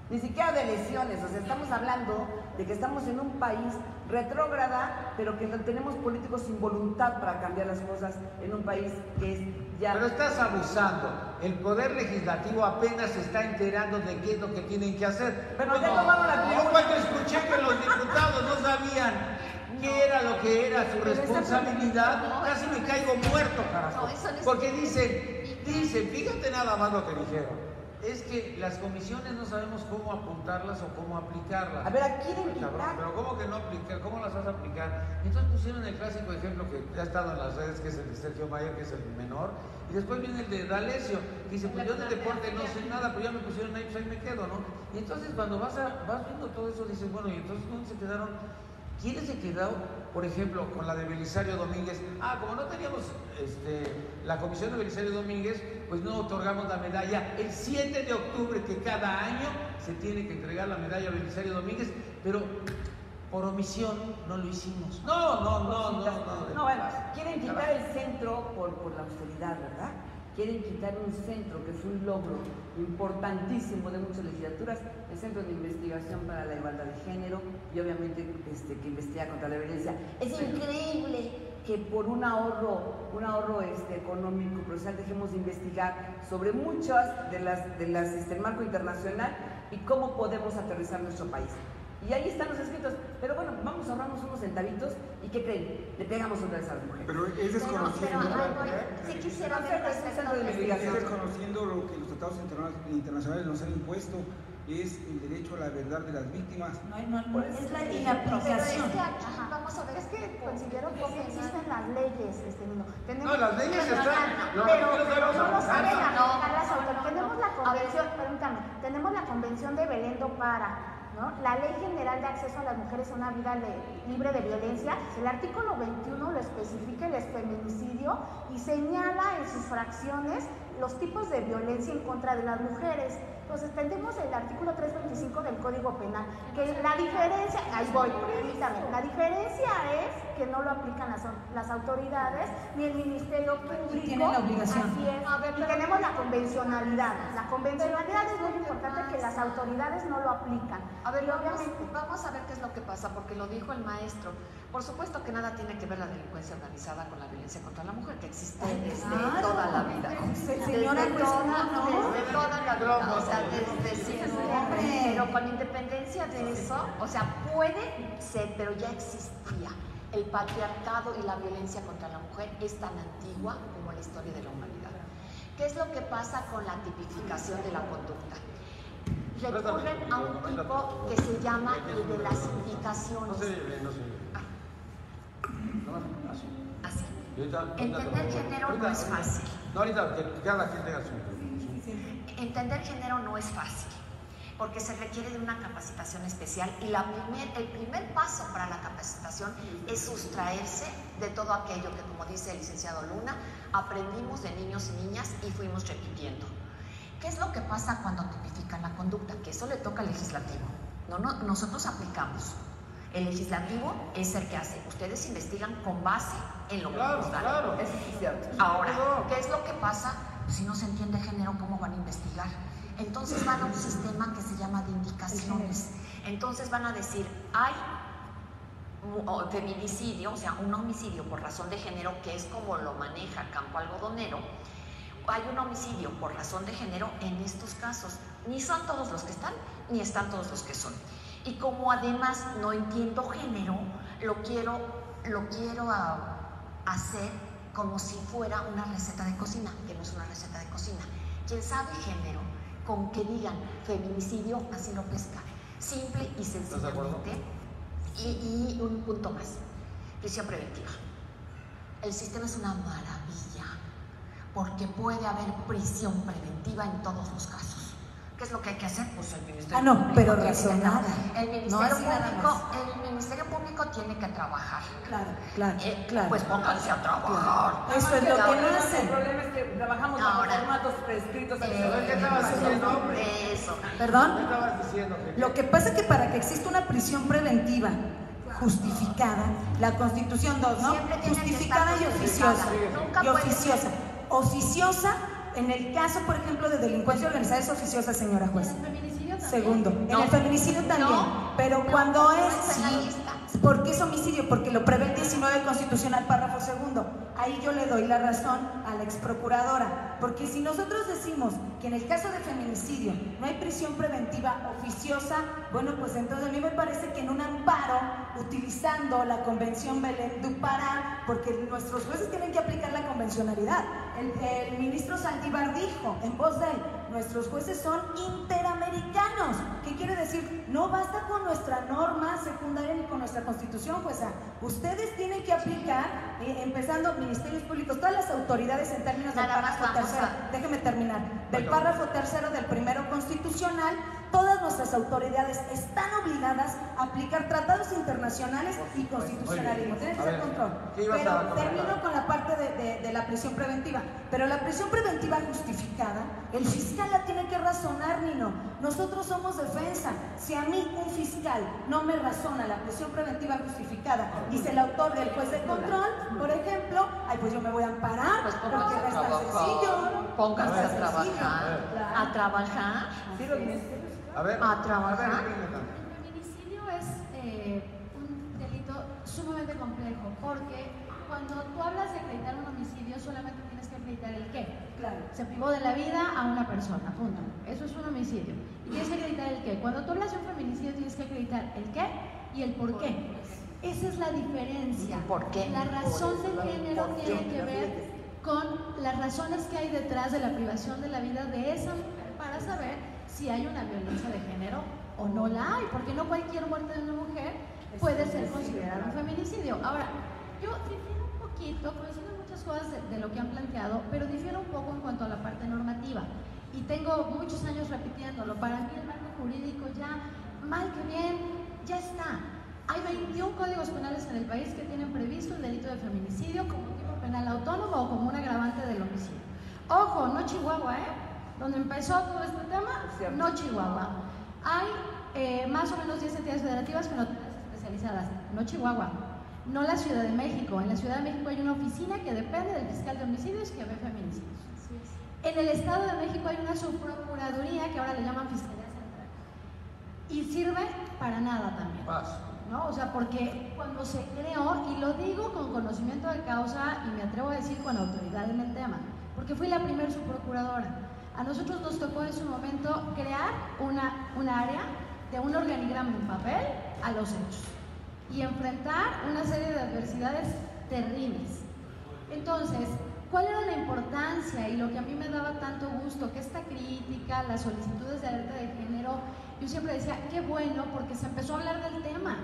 Speaker 4: Ni siquiera de lesiones, o sea, estamos hablando de que estamos en un país retrógrada, pero que no tenemos políticos sin voluntad para cambiar las cosas en un país que es ya...
Speaker 1: Pero estás abusando. El Poder Legislativo apenas se está enterando de qué es lo que tienen que hacer.
Speaker 4: Pero ya tomaron la
Speaker 1: Yo cuando escuché que los diputados no sabían qué era lo que era su responsabilidad, casi me caigo muerto, carajo. Porque dicen, fíjate nada más lo que dijeron. Es que las comisiones no sabemos cómo apuntarlas o cómo aplicarlas.
Speaker 4: A ver, aquí quieren quitar.
Speaker 1: Pero ¿cómo que no aplicar? ¿Cómo las vas a aplicar? Entonces pusieron el clásico ejemplo que ya ha estado en las redes, que es el de Sergio Mayer, que es el menor. Y después viene el de D'Alessio, que dice, pues yo de deporte no sé nada, pero ya me pusieron ahí, pues ahí me quedo, ¿no? Y entonces cuando vas viendo todo eso, dices, bueno, ¿y entonces dónde se quedaron? ¿Quiénes se quedaron, por ejemplo, con la de Belisario Domínguez? Como no teníamos la comisión de Belisario Domínguez, pues no otorgamos la medalla el 7 de octubre, que cada año se tiene que entregar la medalla a Belisario Domínguez, pero por omisión no lo hicimos. No,
Speaker 4: bueno, quieren quitar el centro por la austeridad, ¿verdad? Quieren quitar un centro que es un logro importantísimo de muchas legislaturas, el Centro de Investigación para la Igualdad de Género, y obviamente que investiga contra la violencia. Es increíble que por un ahorro económico procesal dejemos de investigar sobre muchas del marco internacional y cómo podemos aterrizar nuestro país. Y ahí están los escritos. Pero bueno, vamos a ahorrarnos unos centavitos y ¿qué creen? Le pegamos otra vez a las mujeres.
Speaker 12: Pero es desconociendo.
Speaker 5: Sí quisiera ver
Speaker 12: Es desconociendo lo que los tratados internacionales nos han impuesto. Es el derecho a la verdad de las víctimas.
Speaker 11: No, es la inaplicación.
Speaker 5: Vamos a ver,
Speaker 7: es que considero que sí existen las leyes,
Speaker 1: No, las leyes están.
Speaker 7: Pero no lo saben aplicar las autoridades. Tenemos la convención, permítame, tenemos la convención de Belén do Pará, ¿no? La Ley General de Acceso a las Mujeres a una Vida Libre de Violencia, el artículo 21 lo especifica, el feminicidio, y señala en sus fracciones los tipos de violencia en contra de las mujeres. Entonces tenemos el artículo 325 del Código Penal, que la diferencia, ahí voy, permítame, la diferencia es que no lo aplican las autoridades ni el Ministerio Público.
Speaker 11: Tienen la obligación.
Speaker 7: Así es. Y tenemos la convencionalidad. La convencionalidad es muy importante, que las autoridades no lo aplican.
Speaker 6: A ver, vamos a ver qué es lo que pasa, porque lo dijo el maestro. Por supuesto que nada tiene que ver la delincuencia organizada con la violencia contra la mujer, que existe desde toda la vida.
Speaker 11: Señora,
Speaker 6: desde toda la vida, o sea, desde siempre. Pero con independencia de eso, o sea, puede ser, pero ya existía. El patriarcado y la violencia contra la mujer es tan antigua como la historia de la humanidad. ¿Qué es lo que pasa con la tipificación de la conducta? Recurren a un tipo que se llama el de las indicaciones. Así. Entender género no es fácil.
Speaker 1: No, ahorita, que cada quien tenga su.
Speaker 6: Entender género no es fácil, porque se requiere de una capacitación especial y el primer paso para la capacitación es sustraerse de todo aquello que, como dice el licenciado Luna, aprendimos de niños y niñas y fuimos repitiendo. ¿Qué es lo que pasa cuando tipifican la conducta? Que eso le toca al legislativo. Nosotros aplicamos. El legislativo es el que hace. Ustedes investigan con base en lo que nos dan.
Speaker 1: Claro.
Speaker 6: Eso es cierto. Ahora, ¿qué es lo que pasa? Pues si no se entiende género, ¿cómo van a investigar? Entonces van a un sistema que se llama de indicaciones. Entonces van a decir, hay feminicidio, o sea, un homicidio por razón de género, que es como lo maneja Campo Algodonero. Hay un homicidio por razón de género en estos casos. Ni son todos los que están, ni están todos los que son. Y como además no entiendo género, lo quiero hacer como si fuera una receta de cocina, que no es una receta de cocina. Quien sabe género, con que digan feminicidio, así lo pesca. Simple y sencillamente. Y un punto más, prisión preventiva. El sistema es una maravilla, porque puede haber prisión preventiva en todos los casos. ¿Qué es lo que hay que hacer? Pues el Ministerio Público
Speaker 11: pero
Speaker 6: tiene que
Speaker 11: razonada.
Speaker 6: el Ministerio Público tiene que trabajar.
Speaker 11: Claro.
Speaker 6: Pues pónganse a trabajar.
Speaker 11: Eso es lo que no hacen.
Speaker 4: El problema es que trabajamos bajo formatos prescritos.
Speaker 1: ¿Qué estabas diciendo?
Speaker 6: Eso.
Speaker 11: ¿Perdón?
Speaker 1: ¿Qué estabas diciendo?
Speaker 11: Lo que pasa es que para que exista una prisión preventiva justificada, la Constitución 2, ¿no? Justificada y oficiosa. Oficiosa, en el caso, por ejemplo, de delincuencia organizada es oficiosa, señora juez.
Speaker 7: ¿En el feminicidio también?
Speaker 11: Segundo, en el feminicidio también, pero cuando es, ¿por qué es homicidio? Porque lo prevé el 19 constitucional, párrafo segundo. Ahí yo le doy la razón a la exprocuradora, porque si nosotros decimos que en el caso de feminicidio no hay prisión preventiva oficiosa, bueno, pues entonces a mí me parece que en un amparo, utilizando la Convención Belén do Pará, porque nuestros jueces tienen que aplicar la convencionalidad. El ministro Saldívar dijo en voz de él, nuestros jueces son interamericanos. ¿Qué quiere decir? No basta con nuestra norma secundaria ni con nuestra constitución, jueza. Ustedes tienen que aplicar, empezando ministerios públicos, todas las autoridades en términos del párrafo tercero, déjeme terminar, del párrafo tercero del primero constitucional, todas nuestras autoridades están obligadas a aplicar tratados internacionales y constitucionalismo. Tienen que hacer control. Pero termino con la parte de la prisión preventiva. Pero la prisión preventiva justificada, el fiscal la tiene que razonar, Nino. Nosotros somos defensa. Si a mí un fiscal no me razona la prisión preventiva justificada y se la otorga el juez de control, por ejemplo, pues yo me voy a amparar,
Speaker 6: pues
Speaker 11: porque no es tan sencillo.
Speaker 6: Pónganse a trabajar. A trabajar. A trabajar.
Speaker 7: El feminicidio es un delito sumamente complejo, porque cuando tú hablas de acreditar un homicidio, solamente tienes que acreditar el qué.
Speaker 11: Claro.
Speaker 7: Se privó de la vida a una persona, punto. Eso es un homicidio.
Speaker 13: Y tienes que acreditar el qué. Cuando tú hablas de un feminicidio tienes que acreditar el qué y el por qué. Esa es la diferencia.
Speaker 6: ¿Por qué?
Speaker 13: La razón de género tiene que ver con las razones que hay detrás de la privación de la vida de esa mujer para saber si hay una violencia de género o no la hay, porque no cualquier muerte de una mujer puede ser considerada un feminicidio. Ahora, yo difiero un poquito, coincido en muchas cosas de lo que han planteado, pero difiero un poco en cuanto a la parte normativa. Y tengo muchos años repitiéndolo. Para mí el marco jurídico ya, mal que bien, ya está. Hay 21 códigos penales en el país que tienen previsto el delito de feminicidio como un tipo penal autónomo o como un agravante del homicidio. Ojo, no Chihuahua, donde empezó todo este tema, no Chihuahua. Hay más o menos 10 entidades federativas con autoridades especializadas, no Chihuahua. No la Ciudad de México. En la Ciudad de México hay una oficina que depende del fiscal de homicidios que ve feminicidios. En el Estado de México hay una subprocuraduría que ahora le llaman Fiscalía Central. Y sirve para nada también. ¿No? O sea, porque cuando se creó, y lo digo con conocimiento de causa y me atrevo a decir con autoridad en el tema, porque fui la primera subprocuradora. A nosotros nos tocó en su momento crear una área de un organigrama en papel a los hechos y enfrentar una serie de adversidades terribles. Entonces, ¿cuál era la importancia y lo que a mí me daba tanto gusto? Que esta crítica, las solicitudes de alerta de género, yo siempre decía, qué bueno, porque se empezó a hablar del tema.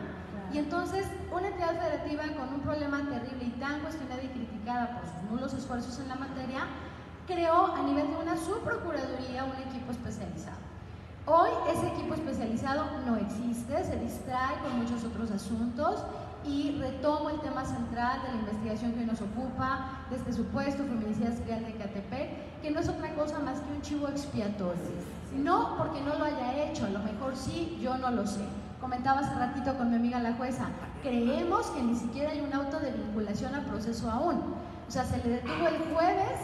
Speaker 13: Y entonces, una entidad federativa con un problema terrible y tan cuestionada y criticada por sus nulos esfuerzos en la materia, creó a nivel de una subprocuraduría un equipo especializado. Hoy ese equipo especializado no existe, se distrae con muchos otros asuntos y retomo el tema central de la investigación que hoy nos ocupa, de este supuesto feminicidio serial de Ecatepec, que no es otra cosa más que un chivo expiatorio. No porque no lo haya hecho, a lo mejor sí, yo no lo sé. Comentaba hace ratito con mi amiga la jueza, creemos que ni siquiera hay un auto de vinculación a proceso aún. O sea, se le detuvo el jueves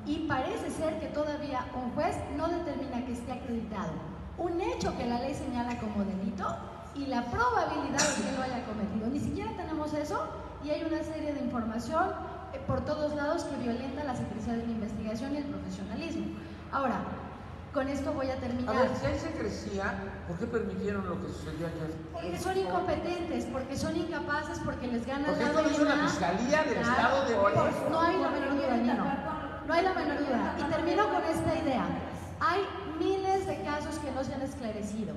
Speaker 13: y parece ser que todavía un juez no determina que esté acreditado un hecho que la ley señala como delito y la probabilidad de que lo haya cometido. Ni siquiera tenemos eso y hay una serie de información por todos lados que violenta la secrecía de la investigación y el profesionalismo. Ahora, con esto voy a terminar.
Speaker 1: A ver, si hay secrecía, ¿por qué permitieron lo que sucedió ayer?
Speaker 13: Porque son incompetentes, porque son incapaces, porque les gana la
Speaker 1: Porque esto no es una fiscalía del Estado de México.
Speaker 13: No hay la menor duda, Nino. No hay la menor duda. Y termino con esta idea. Hay miles de casos que no se han esclarecido.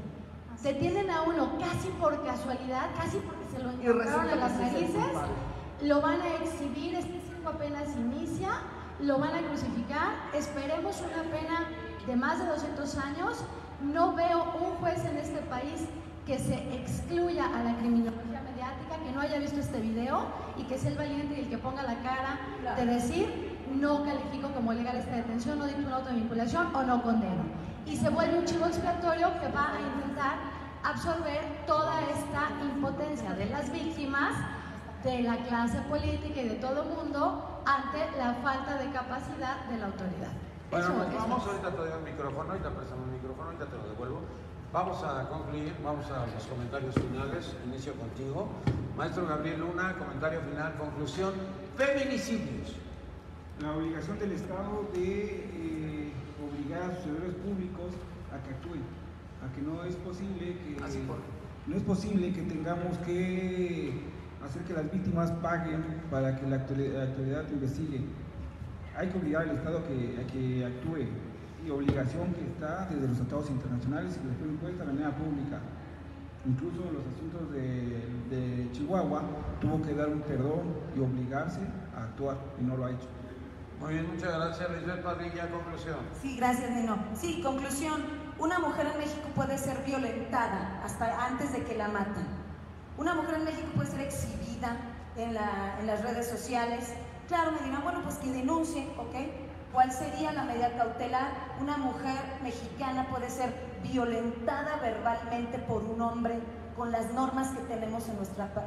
Speaker 13: Detienen a uno casi por casualidad, casi porque se lo encontraron en las narices, lo van a exhibir, este circo apenas inicia, lo van a crucificar, esperemos una pena de más de 200 años. No veo un juez en este país que se excluya a la criminología mediática, que no haya visto este video y que sea el valiente y el que ponga la cara de decir no califico como legal esta detención, no dicto una autovinculación o no condeno. Y se vuelve un chivo expiatorio que va a intentar absorber toda esta impotencia de las víctimas, de la clase política y de todo el mundo ante la falta de capacidad de la autoridad.
Speaker 1: Bueno, nos vamos, ahorita te doy el micrófono, ahorita préstame el micrófono, ahorita te lo devuelvo. Vamos a concluir, vamos a los comentarios finales, inicio contigo. Maestro Gabriel Luna, comentario final, conclusión, feminicidios.
Speaker 12: La obligación del Estado de obligar a sus servidores públicos a que actúen, a que no es posible que tengamos que hacer que las víctimas paguen para que la autoridad investigue. Hay que obligar al Estado a que actúe, y obligación que está desde los tratados internacionales y que después impuesta a la manera pública. Incluso los asuntos de Chihuahua tuvo que dar un perdón y obligarse a actuar, y no lo ha hecho.
Speaker 1: Muy bien, muchas gracias, Lisbeth Padilla. Conclusión.
Speaker 11: Sí, gracias, Nino. Sí, conclusión. Una mujer en México puede ser violentada hasta antes de que la maten. Una mujer en México puede ser exhibida en las redes sociales. Claro, me dirán, bueno, pues que denuncie, ¿ok? ¿Cuál sería la medida cautelar? Una mujer mexicana puede ser violentada verbalmente por un hombre con las normas que tenemos en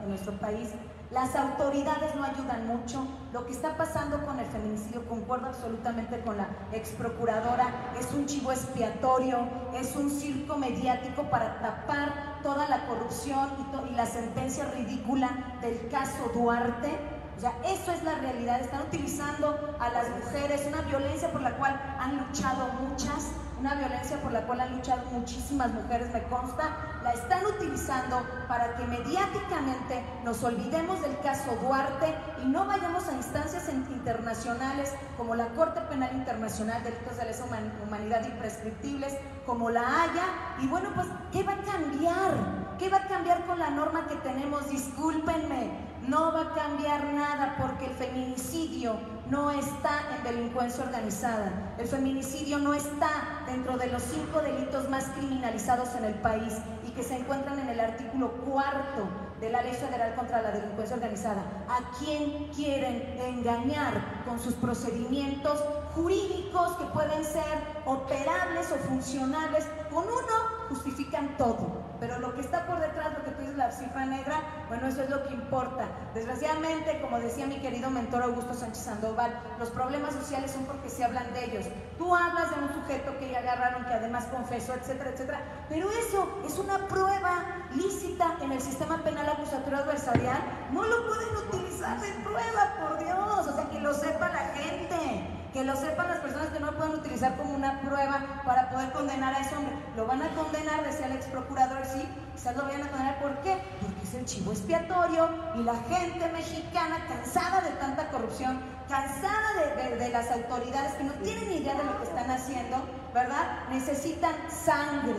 Speaker 11: nuestro país. Las autoridades no ayudan mucho. Lo que está pasando con el feminicidio, concuerdo absolutamente con la exprocuradora, es un chivo expiatorio, es un circo mediático para tapar toda la corrupción y la sentencia ridícula del caso Duarte. O sea, eso es la realidad. Están utilizando a las mujeres, una violencia por la cual han luchado muchas, una violencia por la cual han luchado muchísimas mujeres, me consta, la están utilizando para que mediáticamente nos olvidemos del caso Duarte y no vayamos a instancias internacionales como la Corte Penal Internacional, delitos de lesa humanidad imprescriptibles, como la Haya. Y bueno, pues, ¿qué va a cambiar? ¿Qué va a cambiar con la norma que tenemos? Discúlpenme, no va a cambiar nada porque el feminicidio no está en delincuencia organizada. El feminicidio no está dentro de los 5 delitos más criminalizados en el país y que se encuentran en el artículo 4 de la Ley Federal contra la Delincuencia Organizada. ¿A quién quieren engañar con sus procedimientos jurídicos que pueden ser operables o funcionables? Con uno justifican todo, pero lo que está por detrás, lo que tú dices, la cifra negra, bueno, eso es lo que importa. Desgraciadamente, como decía mi querido mentor Augusto Sánchez Sandoval, los problemas sociales son porque se hablan de ellos. Tú hablas de un sujeto que ya agarraron, que además confesó, etcétera, etcétera, pero eso es una prueba lícita en el sistema penal acusatorio adversarial. No lo pueden utilizar de prueba, por Dios, o sea, que lo sepa la gente. Que lo sepan las personas que no lo pueden utilizar como una prueba para poder condenar a ese hombre. Lo van a condenar, decía el ex procurador, sí, quizás lo vayan a condenar. ¿Por qué? Porque es el chivo expiatorio y la gente mexicana, cansada de tanta corrupción, cansada de las autoridades que no tienen ni idea de lo que están haciendo, ¿verdad? Necesitan sangre.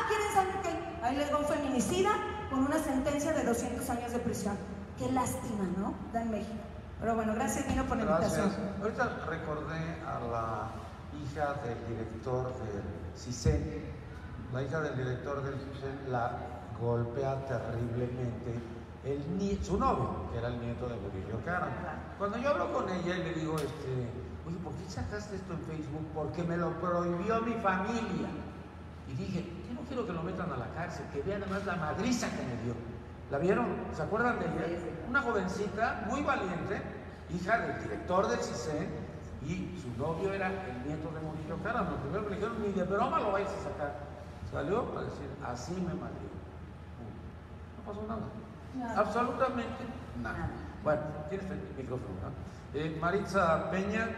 Speaker 11: ¿Quieren sangre? ¿Qué? Ahí les va un feminicida con una sentencia de 200 años de prisión. Qué lástima, ¿no? Da en México. Pero bueno, gracias, Nino, por la invitación.
Speaker 1: Ahorita recordé a la hija del director del CISEN. La hija del director del CISEN la golpea terriblemente su novio, que era el nieto de Murillo Karam. Cuando yo hablo con ella y le digo, oye, ¿por qué sacaste esto en Facebook? Porque me lo prohibió mi familia. Y dije, yo no quiero que lo metan a la cárcel, que vean además la madriza que me dio. ¿La vieron? ¿Se acuerdan de ella? Una jovencita muy valiente, hija del director del CISEN, y su novio era el nieto de Murillo Karam. Lo primero que le dijeron, ni de broma lo vais a sacar. Salió para decir, así me maldió. No pasó nada. Nada. Absolutamente nada. Bueno, tienes el micrófono, ¿no? Maritza Peña,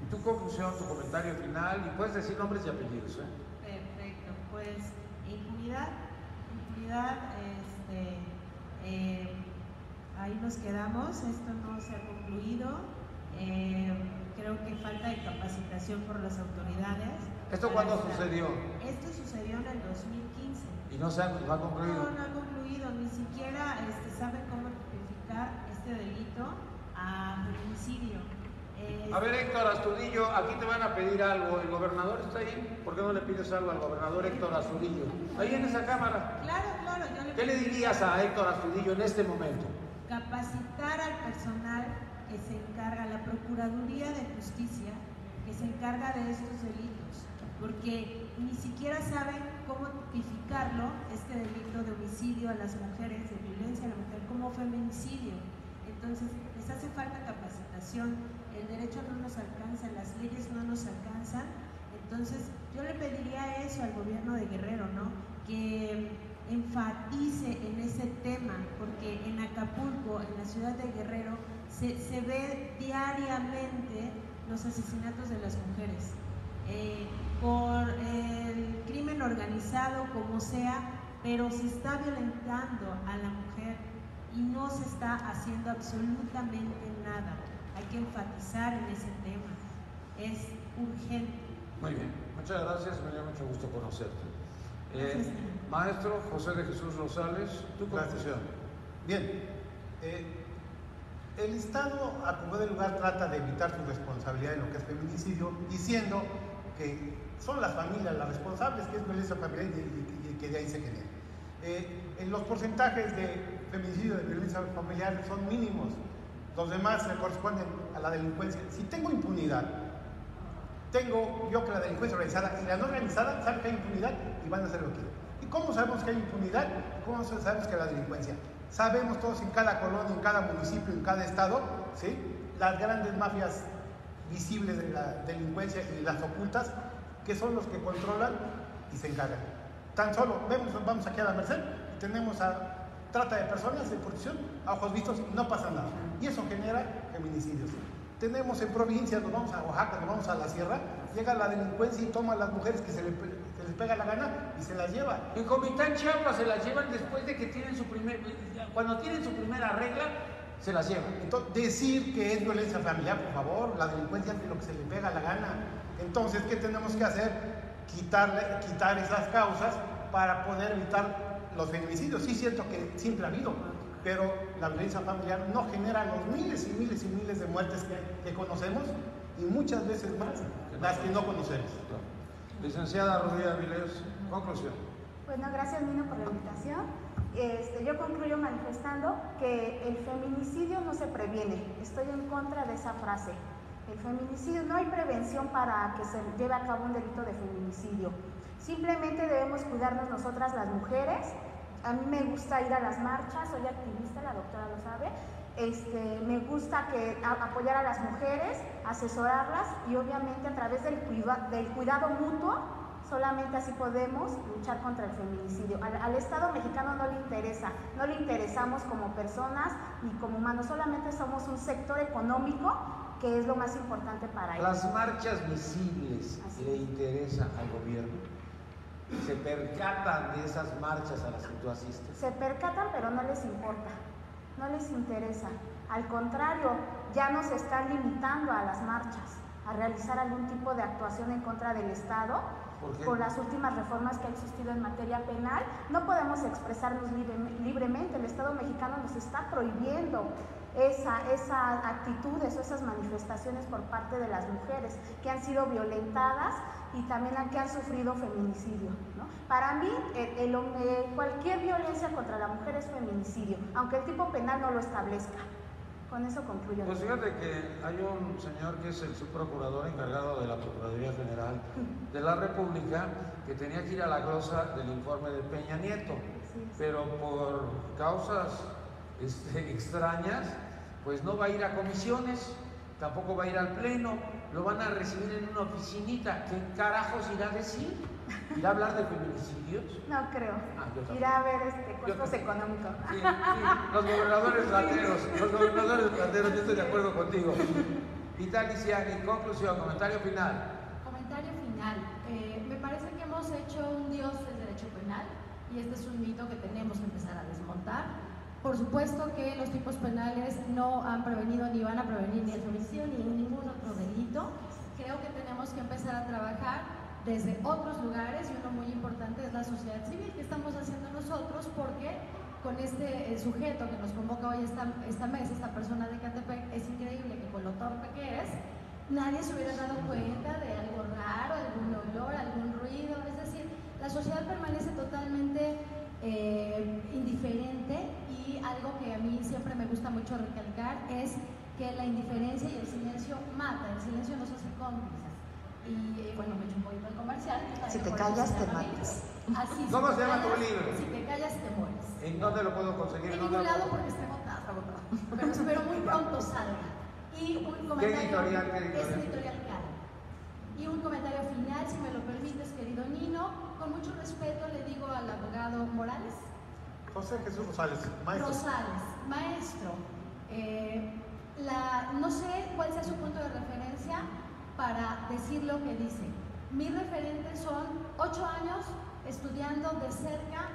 Speaker 1: tu conclusión, tu comentario final, y puedes decir nombres y apellidos.
Speaker 10: Perfecto, pues impunidad, ahí nos quedamos, esto no se ha concluido, creo que falta de capacitación por las autoridades.
Speaker 1: ¿Esto cuándo sucedió?
Speaker 10: Esto sucedió en el 2015.
Speaker 1: ¿Y no ha concluido?
Speaker 10: No ha concluido, ni siquiera saben cómo tipificar este delito a feminicidio.
Speaker 1: A ver, Héctor Astudillo, aquí te van a pedir algo. ¿El gobernador está ahí? ¿Por qué no le pides algo al gobernador Héctor Astudillo? Ahí en esa cámara.
Speaker 10: Claro.
Speaker 1: ¿Qué le dirías a Héctor Astudillo en este momento?
Speaker 10: Capacitar al personal que se encarga, la Procuraduría de Justicia, que se encarga de estos delitos, porque ni siquiera saben cómo tipificarlo, este delito de homicidio a las mujeres, de violencia a la mujer, como feminicidio. Entonces, les hace falta capacitación, el derecho no nos alcanza, las leyes no nos alcanzan. Entonces, yo le pediría eso al gobierno de Guerrero, ¿no? Que enfatice en ese tema, porque en Acapulco, en la ciudad de Guerrero, se ve diariamente los asesinatos de las mujeres. Por el crimen organizado, como sea, pero se está violentando a la mujer y no se está haciendo absolutamente nada. Hay que enfatizar en ese tema, es urgente.
Speaker 1: Muy bien, muchas gracias, me dio mucho gusto conocerte. Maestro José de Jesús Rosales, tu conclusión.
Speaker 8: Bien, el Estado a como de lugar trata de evitar su responsabilidad en lo que es feminicidio, diciendo que son las familias las responsables, que es violencia familiar y que de ahí se genera. Los porcentajes de feminicidio, de violencia familiar son mínimos, los demás corresponden a la delincuencia. Si tengo impunidad, tengo yo que la delincuencia organizada y la no organizada saben que hay impunidad y van a hacer lo que quieren. ¿Y cómo sabemos que hay impunidad? ¿Cómo sabemos que hay la delincuencia? Sabemos todos en cada colonia, en cada municipio, en cada estado, ¿sí? Las grandes mafias visibles de la delincuencia y las ocultas, que son los que controlan y se encargan. Tan solo vamos aquí a la Merced y tenemos a trata de personas, de corrupción, a ojos vistos y no pasa nada. Y eso genera feminicidios. Tenemos en provincias, nos vamos a Oaxaca, nos vamos a la sierra, Llega la delincuencia y toma a las mujeres que se les pega la gana y se las lleva.
Speaker 1: En Comitán, Chiapas, se las llevan después de que tienen cuando tienen su primera regla, se las llevan.
Speaker 8: Entonces, decir que es violencia familiar, por favor, la delincuencia hace lo que se le pega la gana. Entonces, ¿qué tenemos que hacer? Quitar esas causas para poder evitar los feminicidios. Sí, es cierto que siempre ha habido, pero la violencia familiar no genera los miles y miles y miles de muertes que conocemos y muchas veces más las que no conocemos.
Speaker 1: Licenciada Rodríguez Avilés, conclusión.
Speaker 9: Bueno, gracias Nino por la invitación. Yo concluyo manifestando que el feminicidio no se previene. Estoy en contra de esa frase. El feminicidio, no hay prevención para que se lleve a cabo un delito de feminicidio. Simplemente debemos cuidarnos nosotras las mujeres. A mí me gusta ir a las marchas, soy activista, la doctora lo sabe. Me gusta apoyar a las mujeres, asesorarlas y obviamente a través del cuidado mutuo, solamente así podemos luchar contra el feminicidio. Al Estado mexicano no le interesa, no le interesamos como personas ni como humanos, solamente somos un sector económico que es lo más importante para ellos.
Speaker 1: Las marchas visibles le interesan al gobierno. ¿Se percatan de esas marchas a las que tú asistes?
Speaker 9: Se percatan, pero no les importa, no les interesa. Al contrario, ya nos están limitando a las marchas, a realizar algún tipo de actuación en contra del Estado. Por las últimas reformas que han existido en materia penal, no podemos expresarnos libremente. El Estado mexicano nos está prohibiendo esas actitudes o esas manifestaciones por parte de las mujeres que han sido violentadas y también que han sufrido feminicidio, ¿no? Para mí, cualquier violencia contra la mujer es feminicidio, aunque el tipo penal no lo establezca. Con eso concluyo.
Speaker 1: Pues fíjate que hay un señor que es el subprocurador encargado de la Procuraduría General de la República que tenía que ir a la glosa del informe de Peña Nieto, pero por causas extrañas, pues no va a ir a comisiones, tampoco va a ir al pleno, lo van a recibir en una oficinita. ¿Qué carajos irá a decir? ¿Irá a hablar de feminicidios?
Speaker 9: No creo. Irá a ver costos económicos.
Speaker 1: Sí, los gobernadores rateros, yo estoy de acuerdo contigo. Vitali Ciani, conclusión, comentario final.
Speaker 13: Comentario final. Me parece que hemos hecho un dios del derecho penal y este es un mito que tenemos que empezar a desmontar. Por supuesto que los tipos penales no han prevenido ni van a prevenir ni el feminicidio ni ningún otro delito. Creo que tenemos que empezar a trabajar desde otros lugares y uno muy importante es la sociedad civil. ¿Qué estamos haciendo nosotros? Porque con este sujeto que nos convoca hoy esta mesa, esta persona de Ecatepec, es increíble que con lo torpe que es, nadie se hubiera dado cuenta de algo raro, algún olor, algún ruido. Es decir, la sociedad permanece totalmente indiferente y algo que a mí siempre me gusta mucho recalcar es que la indiferencia y el silencio mata, el silencio nos hace cómplices. Y bueno, me echo un poquito el comercial.
Speaker 6: Si te callas, te matas.
Speaker 13: Así,
Speaker 1: ¿Cómo se llama tu libro?
Speaker 13: Si te callas, te mueres.
Speaker 1: ¿En dónde lo puedo conseguir?
Speaker 13: En ningún lado porque está agotado, pero espero muy pronto salga. Y un comentario.
Speaker 1: ¿Qué editorial?
Speaker 13: Es editorial Cara. Y un comentario final, si me lo permites, querido Nino. Con mucho respeto le digo al abogado Morales.
Speaker 8: José Jesús Rosales, maestro.
Speaker 13: Rosales, maestro. No sé cuál sea su punto de referencia para decir lo que dice. Mis referentes son 8 años estudiando de cerca,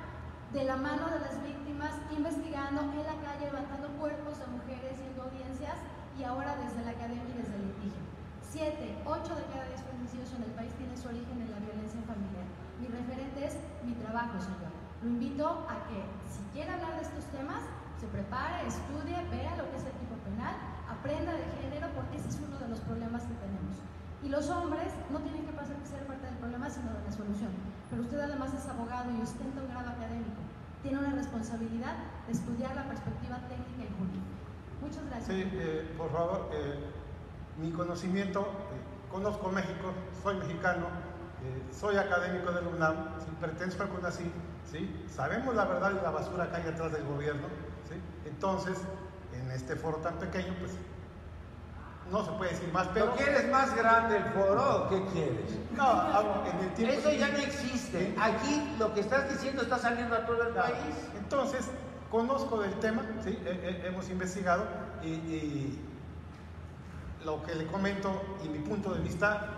Speaker 13: de la mano de las víctimas, investigando en la calle, levantando cuerpos de mujeres, yendo a audiencias y ahora desde la academia y desde el litigio. 7, 8 de cada 10 feminicidios en el país tienen su origen en la violencia familiar. Mi referente es mi trabajo, señor. Lo invito a que, si quiere hablar de estos temas, se prepare, estudie, vea lo que es el tipo penal, aprenda de género, porque ese es uno de los problemas que tenemos. Y los hombres no tienen que ser parte del problema, sino de la solución. Pero usted además es abogado y ostenta un grado académico. Tiene una responsabilidad de estudiar la perspectiva técnica y jurídica. Muchas gracias.
Speaker 8: Sí, por favor, mi conocimiento, conozco México, soy mexicano, soy académico del UNAM, pertenezco al CONACYT, ¿sí? Sabemos la verdad y la basura que hay detrás del gobierno, ¿sí? Entonces, en este foro tan pequeño, pues no se puede decir más, pero...
Speaker 1: ¿No quieres más grande el foro o qué quieres?
Speaker 8: No, en el tiempo...
Speaker 1: Eso ya no existe. Aquí lo que estás diciendo está saliendo a todo el país.
Speaker 8: Entonces, conozco del tema, ¿sí? Hemos investigado y lo que le comento y mi punto de vista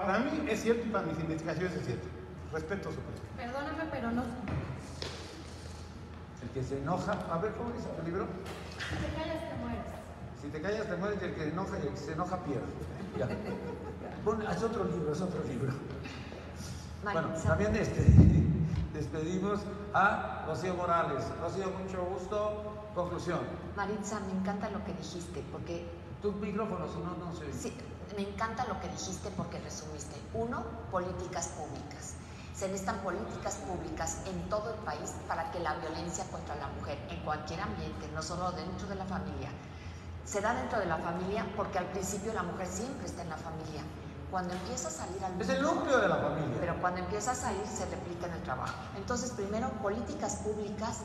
Speaker 8: Para mí es cierto y para mis investigaciones es cierto. Respeto su opinión.
Speaker 13: Perdóname, pero no.
Speaker 1: El que se enoja, a ver, ¿cómo dice tu libro?
Speaker 13: Si te callas, te mueres.
Speaker 1: Si te callas, te mueres, y el que se enoja pierde. Ya. Bueno, es otro libro, es otro libro. Bueno, también despedimos a Rocío Morales. Rocío, mucho gusto. Conclusión.
Speaker 6: Maritza, me encanta lo que dijiste, porque...
Speaker 1: Tu micrófono, si no, no se oye.
Speaker 6: Sí, me encanta lo que dijiste porque resumiste. 1, políticas públicas. Se necesitan políticas públicas en todo el país para que la violencia contra la mujer, en cualquier ambiente, no solo dentro de la familia, se da dentro de la familia porque al principio la mujer siempre está en la familia. Cuando empieza a salir al mundo...
Speaker 1: Es el núcleo de la familia.
Speaker 6: Pero cuando empieza a salir se replica en el trabajo. Entonces, primero, políticas públicas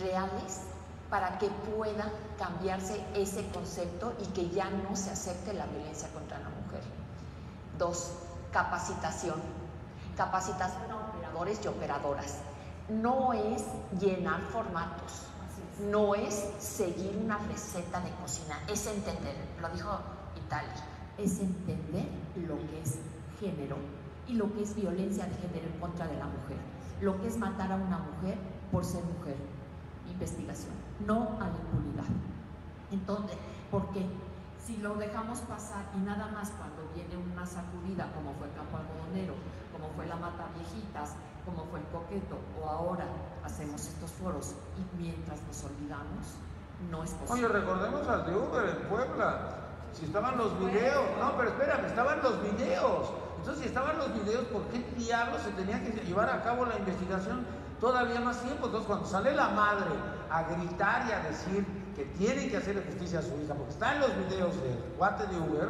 Speaker 6: reales para que pueda cambiarse ese concepto y que ya no se acepte la violencia contra la mujer. 2, capacitación. Capacitación a operadores y operadoras. No es llenar formatos, no es seguir una receta de cocina, es entender, lo dijo Italia, es entender lo que es género y lo que es violencia de género en contra de la mujer, lo que es matar a una mujer por ser mujer. Investigación, no a la impunidad. Entonces, ¿por qué? Si lo dejamos pasar y nada más cuando viene una sacudida, como fue Campo Algodonero, como fue la Mata Viejitas, como fue el Coqueto, o ahora hacemos estos foros y mientras nos olvidamos, no es posible.
Speaker 1: Oye, recordemos al de Uber en Puebla. Si estaban los videos, no, pero espérame, estaban los videos. Entonces, si estaban los videos, ¿por qué diablos se tenía que llevar a cabo la investigación todavía más tiempo? Entonces, cuando sale la madre a gritar y a decir que tienen que hacerle justicia a su hija, porque está en los videos del cuate de Uber,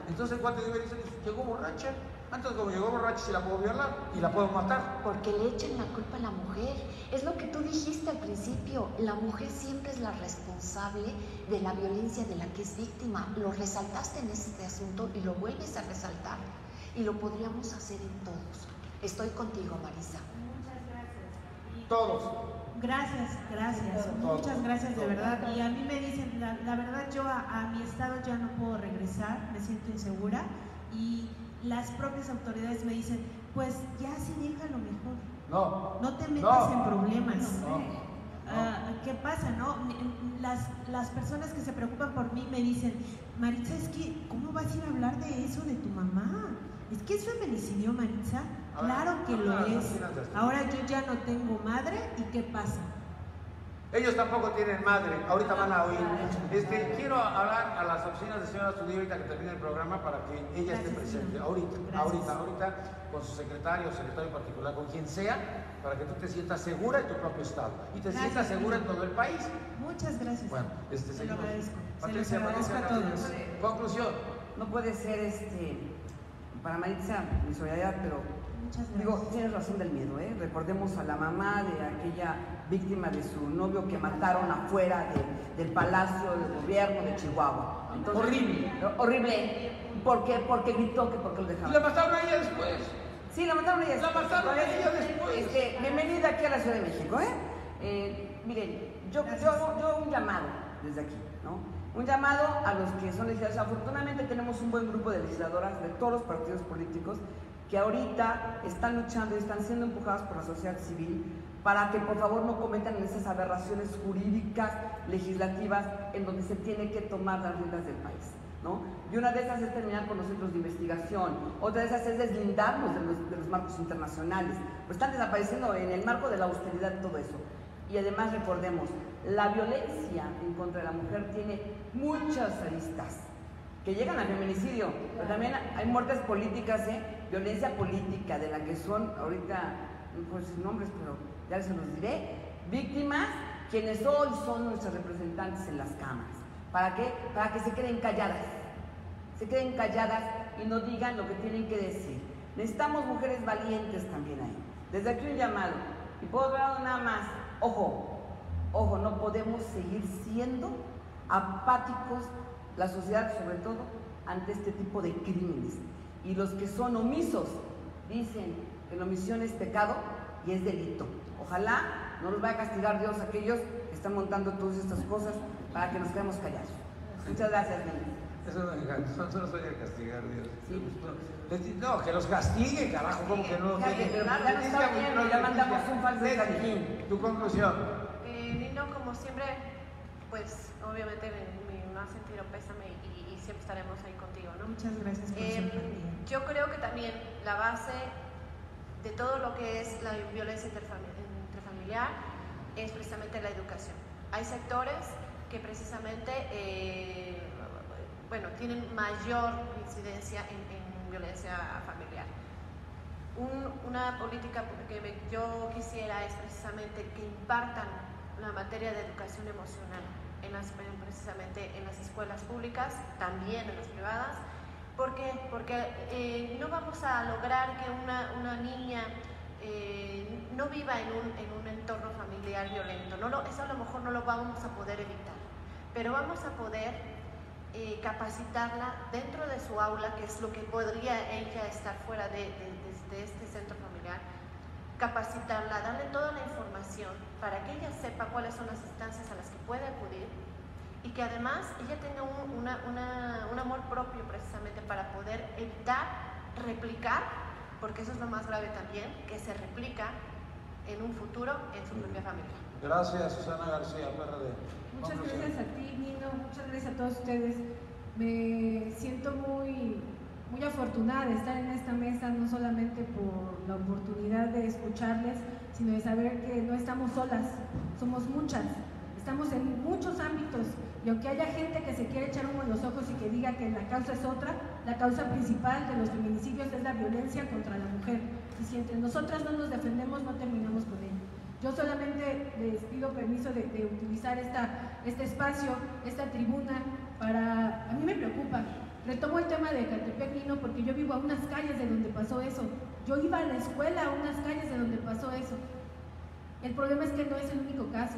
Speaker 1: entonces el cuate de Uber dice, llegó borracha. Entonces, como llegó borracha, sí la puedo violar y la puedo matar.
Speaker 6: Porque le echan la culpa a la mujer. Es lo que tú dijiste al principio. La mujer siempre es la responsable de la violencia de la que es víctima. Lo resaltaste en este asunto y lo vuelves a resaltar. Y lo podríamos hacer en todos. Estoy contigo, Marisa.
Speaker 10: Muchas gracias.
Speaker 1: Todos.
Speaker 10: Gracias. Muchas gracias de verdad. Y a mí me dicen, la verdad, yo a mi estado ya no puedo regresar, me siento insegura. Y las propias autoridades me dicen, pues ya sí déjalo mejor. No te metas en problemas. ¿Qué pasa, no? Las personas que se preocupan por mí me dicen, Maritza, es que, ¿cómo vas a ir a hablar de eso de tu mamá? Es que es feminicidio, Maritza. Claro que lo es. Ahora yo ya no tengo madre, ¿y qué pasa?
Speaker 1: Ellos tampoco tienen madre, ahorita van a oír. Quiero hablar a las oficinas de señora Astudillo ahorita que termine el programa para que ella esté presente. Ahorita, con su secretario particular, con quien sea, para que tú te sientas segura en tu propio estado y te sientas segura en todo el país.
Speaker 10: Muchas gracias.
Speaker 1: Bueno,
Speaker 10: se lo agradezco.
Speaker 1: Patricia,
Speaker 10: se lo agradezco a todos.
Speaker 4: Conclusión. No puede ser para Maritza mi solidaridad, pero digo, tienes razón del miedo, ¿eh? Recordemos a la mamá de aquella víctima de su novio que mataron afuera del Palacio del Gobierno de Chihuahua. Entonces, horrible. ¿Por qué? Porque gritó que porque lo dejaron.
Speaker 1: Y la mataron a ella después.
Speaker 4: Sí, la mataron a ella después.
Speaker 1: La mataron a ella después.
Speaker 4: Bienvenida aquí a la Ciudad de México, miren, yo un llamado desde aquí, ¿no? Un llamado a los que son legisladores. Afortunadamente tenemos un buen grupo de legisladoras de todos los partidos políticos que ahorita están luchando y están siendo empujadas por la sociedad civil para que por favor no cometan esas aberraciones jurídicas, legislativas, en donde se tiene que tomar las riendas del país, ¿no? Y una de esas es terminar con los centros de investigación, otra de esas es deslindarnos de los marcos internacionales, pues están desapareciendo en el marco de la austeridad y todo eso. Y además recordemos, la violencia en contra de la mujer tiene muchas aristas que llegan al feminicidio, pero también hay muertes políticas, violencia política, de la que son ahorita, no puedo decir nombres, pero ya se los diré, víctimas, quienes hoy son nuestros representantes en las cámaras. ¿Para qué? Para que se queden calladas y no digan lo que tienen que decir. Necesitamos mujeres valientes también ahí. Desde aquí un llamado, y puedo ver nada más, ojo, no podemos seguir siendo apáticos, la sociedad sobre todo, ante este tipo de crímenes. Y los que son omisos dicen que la omisión es pecado y es delito. Ojalá no nos vaya a castigar Dios a aquellos que están montando todas estas cosas para que nos quedemos callados. Muchas gracias, niños.
Speaker 1: Eso no los voy a castigar, Dios. No, que los castigue, carajo, como que no los deje.
Speaker 4: Ya no está bien, ya mandamos un falsete.
Speaker 1: Tu conclusión.
Speaker 3: Nino, como siempre, pues obviamente mi más sentido pésame y siempre estaremos ahí contigo, ¿no?
Speaker 10: Muchas gracias por su empatía.
Speaker 3: Yo creo que también la base de todo lo que es la violencia intrafamiliar es precisamente la educación. Hay sectores que precisamente tienen mayor incidencia en violencia familiar. Una política que yo quisiera es precisamente que impartan la materia de educación emocional precisamente en las escuelas públicas, también en las privadas. ¿Por qué? Porque no vamos a lograr que una niña no viva en un entorno familiar violento. Eso a lo mejor no lo vamos a poder evitar, pero vamos a poder capacitarla dentro de su aula, que es lo que podría ella estar fuera de este centro familiar, capacitarla, darle toda la información para que ella sepa cuáles son las instancias a las que puede acudir y que además ella tenga un amor propio precisamente para poder evitar replicar, porque eso es lo más grave también, que se replica en un futuro en su propia familia.
Speaker 1: Gracias, Susana García, PRD.
Speaker 2: Muchas gracias a ti, Nino, muchas gracias a todos ustedes. Me siento muy afortunada de estar en esta mesa, no solamente por la oportunidad de escucharles, sino de saber que no estamos solas, somos muchas, estamos en muchos ámbitos, y aunque haya gente que se quiere echar humo en los ojos y que diga que la causa es otra, la causa principal de los feminicidios es la violencia contra la mujer, y si entre nosotras no nos defendemos, no terminamos con ello. Yo solamente les pido permiso de utilizar este espacio, esta tribuna, a mí me preocupa. Retomo el tema de Ecatepec, Nino, porque yo vivo a unas calles de donde pasó eso. Yo iba a la escuela a unas calles de donde pasó eso. El problema es que no es el único caso.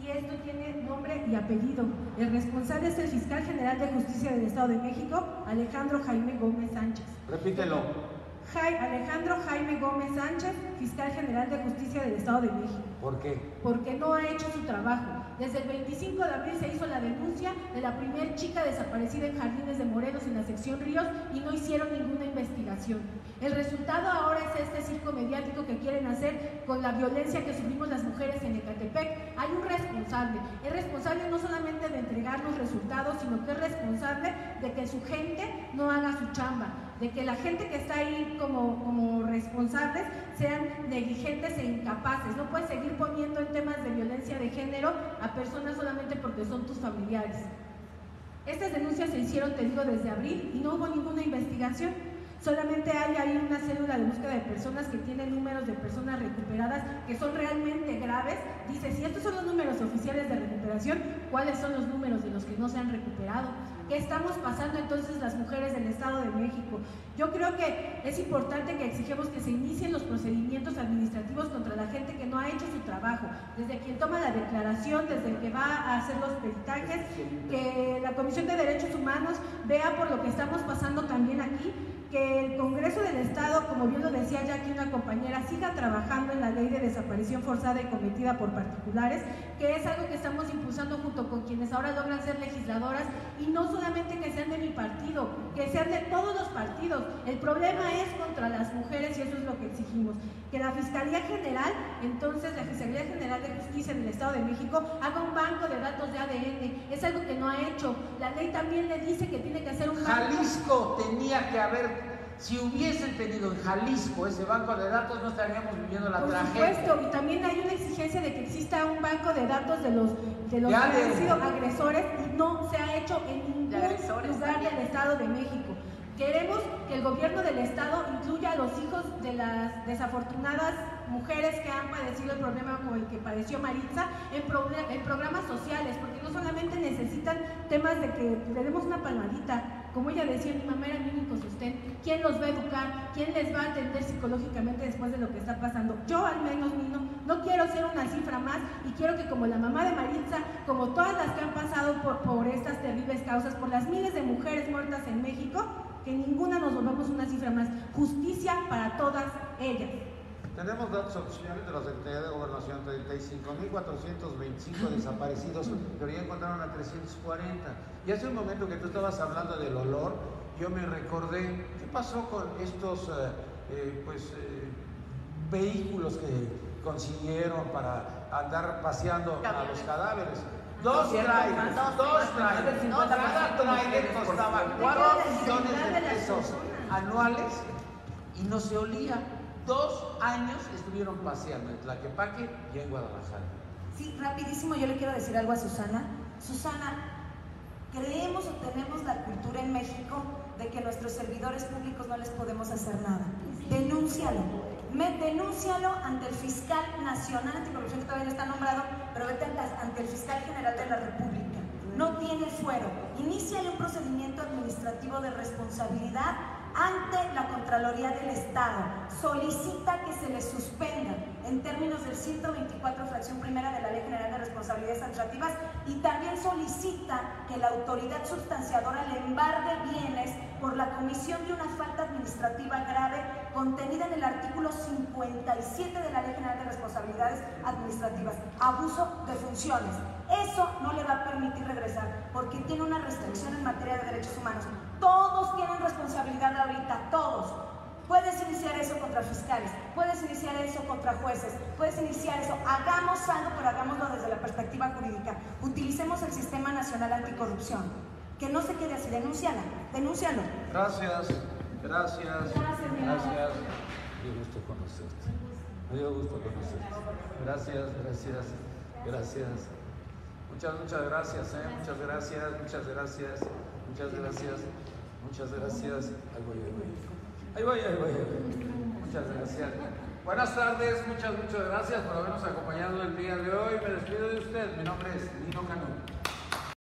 Speaker 2: Y esto tiene nombre y apellido. El responsable es el fiscal general de Justicia del Estado de México, Alejandro Jaime Gómez Sánchez.
Speaker 1: Repítelo.
Speaker 2: Alejandro Jaime Gómez Sánchez, fiscal general de Justicia del Estado de México.
Speaker 1: ¿Por qué?
Speaker 2: Porque no ha hecho su trabajo. Desde el 25 de abril se hizo la denuncia de la primer chica desaparecida en Jardines de Morelos, en la sección Ríos, y no hicieron ninguna investigación. El resultado ahora es este circo mediático que quieren hacer con la violencia que sufrimos las mujeres en Ecatepec. Hay un responsable. Es responsable no solamente de entregarnos resultados, sino que es responsable de que su gente no haga su chamba, de que la gente que está ahí como responsables sean negligentes e incapaces. No puedes seguir poniendo en temas de violencia de género a personas solamente porque son tus familiares. Estas denuncias se hicieron, te digo, desde abril y no hubo ninguna investigación. Solamente hay ahí una célula de búsqueda de personas que tienen números de personas recuperadas que son realmente graves. Dice, si estos son los números oficiales de recuperación, ¿cuáles son los números de los que no se han recuperado? ¿Qué estamos pasando entonces las mujeres del Estado de México? Yo creo que es importante que exigamos que se inicien los procedimientos administrativos contra la gente que no ha hecho su trabajo, desde quien toma la declaración, desde el que va a hacer los peritajes, que la Comisión de Derechos Humanos vea por lo que estamos pasando también aquí, que el Congreso del Estado, como bien lo decía ya aquí una compañera, siga trabajando en la ley de desaparición forzada y cometida por particulares, que es algo que estamos impulsando junto con quienes ahora logran ser legisladoras, y no solamente que sean de mi partido, que sean de todos los partidos. El problema es contra las mujeres y eso es lo que exigimos. Que la Fiscalía General, entonces la Fiscalía General de Justicia del Estado de México, haga un banco de datos de ADN. Es algo que no ha hecho. La ley también le dice que tiene que hacer un banco.
Speaker 1: Jalisco tenía que haber... Si hubiesen tenido en Jalisco ese banco de datos, no estaríamos viviendo la tragedia.
Speaker 2: Por supuesto, y también hay una exigencia de que exista un banco de datos de los que han sido agresores, y no se ha hecho en ningún lugar del Estado de México. Queremos que el gobierno del Estado incluya a los hijos de las desafortunadas mujeres que han padecido el problema como el que padeció Maritza en programas sociales, porque no solamente necesitan temas de que le demos una palmadita. Como ella decía, mi mamá era mi único sostén. ¿Quién los va a educar? ¿Quién les va a atender psicológicamente después de lo que está pasando? Yo al menos, Nino, no quiero ser una cifra más y quiero que como la mamá de Maritza, como todas las que han pasado por estas terribles causas, por las miles de mujeres muertas en México, que ninguna nos volvamos una cifra más. Justicia para todas ellas.
Speaker 1: Tenemos datos oficiales de la Secretaría de Gobernación, 35.425 desaparecidos, pero ya encontraron a 340. Y hace un momento que tú estabas hablando del olor, yo me recordé, ¿qué pasó con estos vehículos que consiguieron para andar paseando a los cadáveres? Dos trailers, cada trailer costaba 4 millones de pesos anuales y no se olía. 2 años estuvieron paseando en Tlaquepaque y en Guadalajara.
Speaker 11: Sí, rapidísimo, yo le quiero decir algo a Susana. Susana, creemos o tenemos la cultura en México de que a nuestros servidores públicos no les podemos hacer nada. Denúncialo. Denúncialo ante el fiscal nacional anticorrupción, que todavía no está nombrado, pero vete ante el fiscal general de la República. No tiene fuero. Iníciale un procedimiento administrativo de responsabilidad ante la Contraloría del Estado. Solicita que se le suspenda en términos del 124 fracción primera de la Ley General de Responsabilidades Administrativas, y también solicita que la autoridad sustanciadora le embargue bienes por la comisión de una falta administrativa grave contenida en el artículo 57 de la Ley General de Responsabilidades Administrativas, abuso de funciones. Eso no le va a permitir regresar porque tiene una restricción en materia de derechos humanos. Todos tienen responsabilidad ahorita, todos. Puedes iniciar eso contra fiscales, puedes iniciar eso contra jueces, puedes iniciar eso. Hagamos algo, pero hagámoslo desde la perspectiva jurídica. Utilicemos el Sistema Nacional Anticorrupción. Que no se quede así, denúncialo.
Speaker 1: Gracias. Me dio gusto conocerte. Gracias. Muchas gracias, muchas gracias. Ahí voy. Muchas gracias. Buenas tardes, muchas gracias por habernos acompañado el día de hoy. Me despido de usted. Mi nombre es Lino Canú.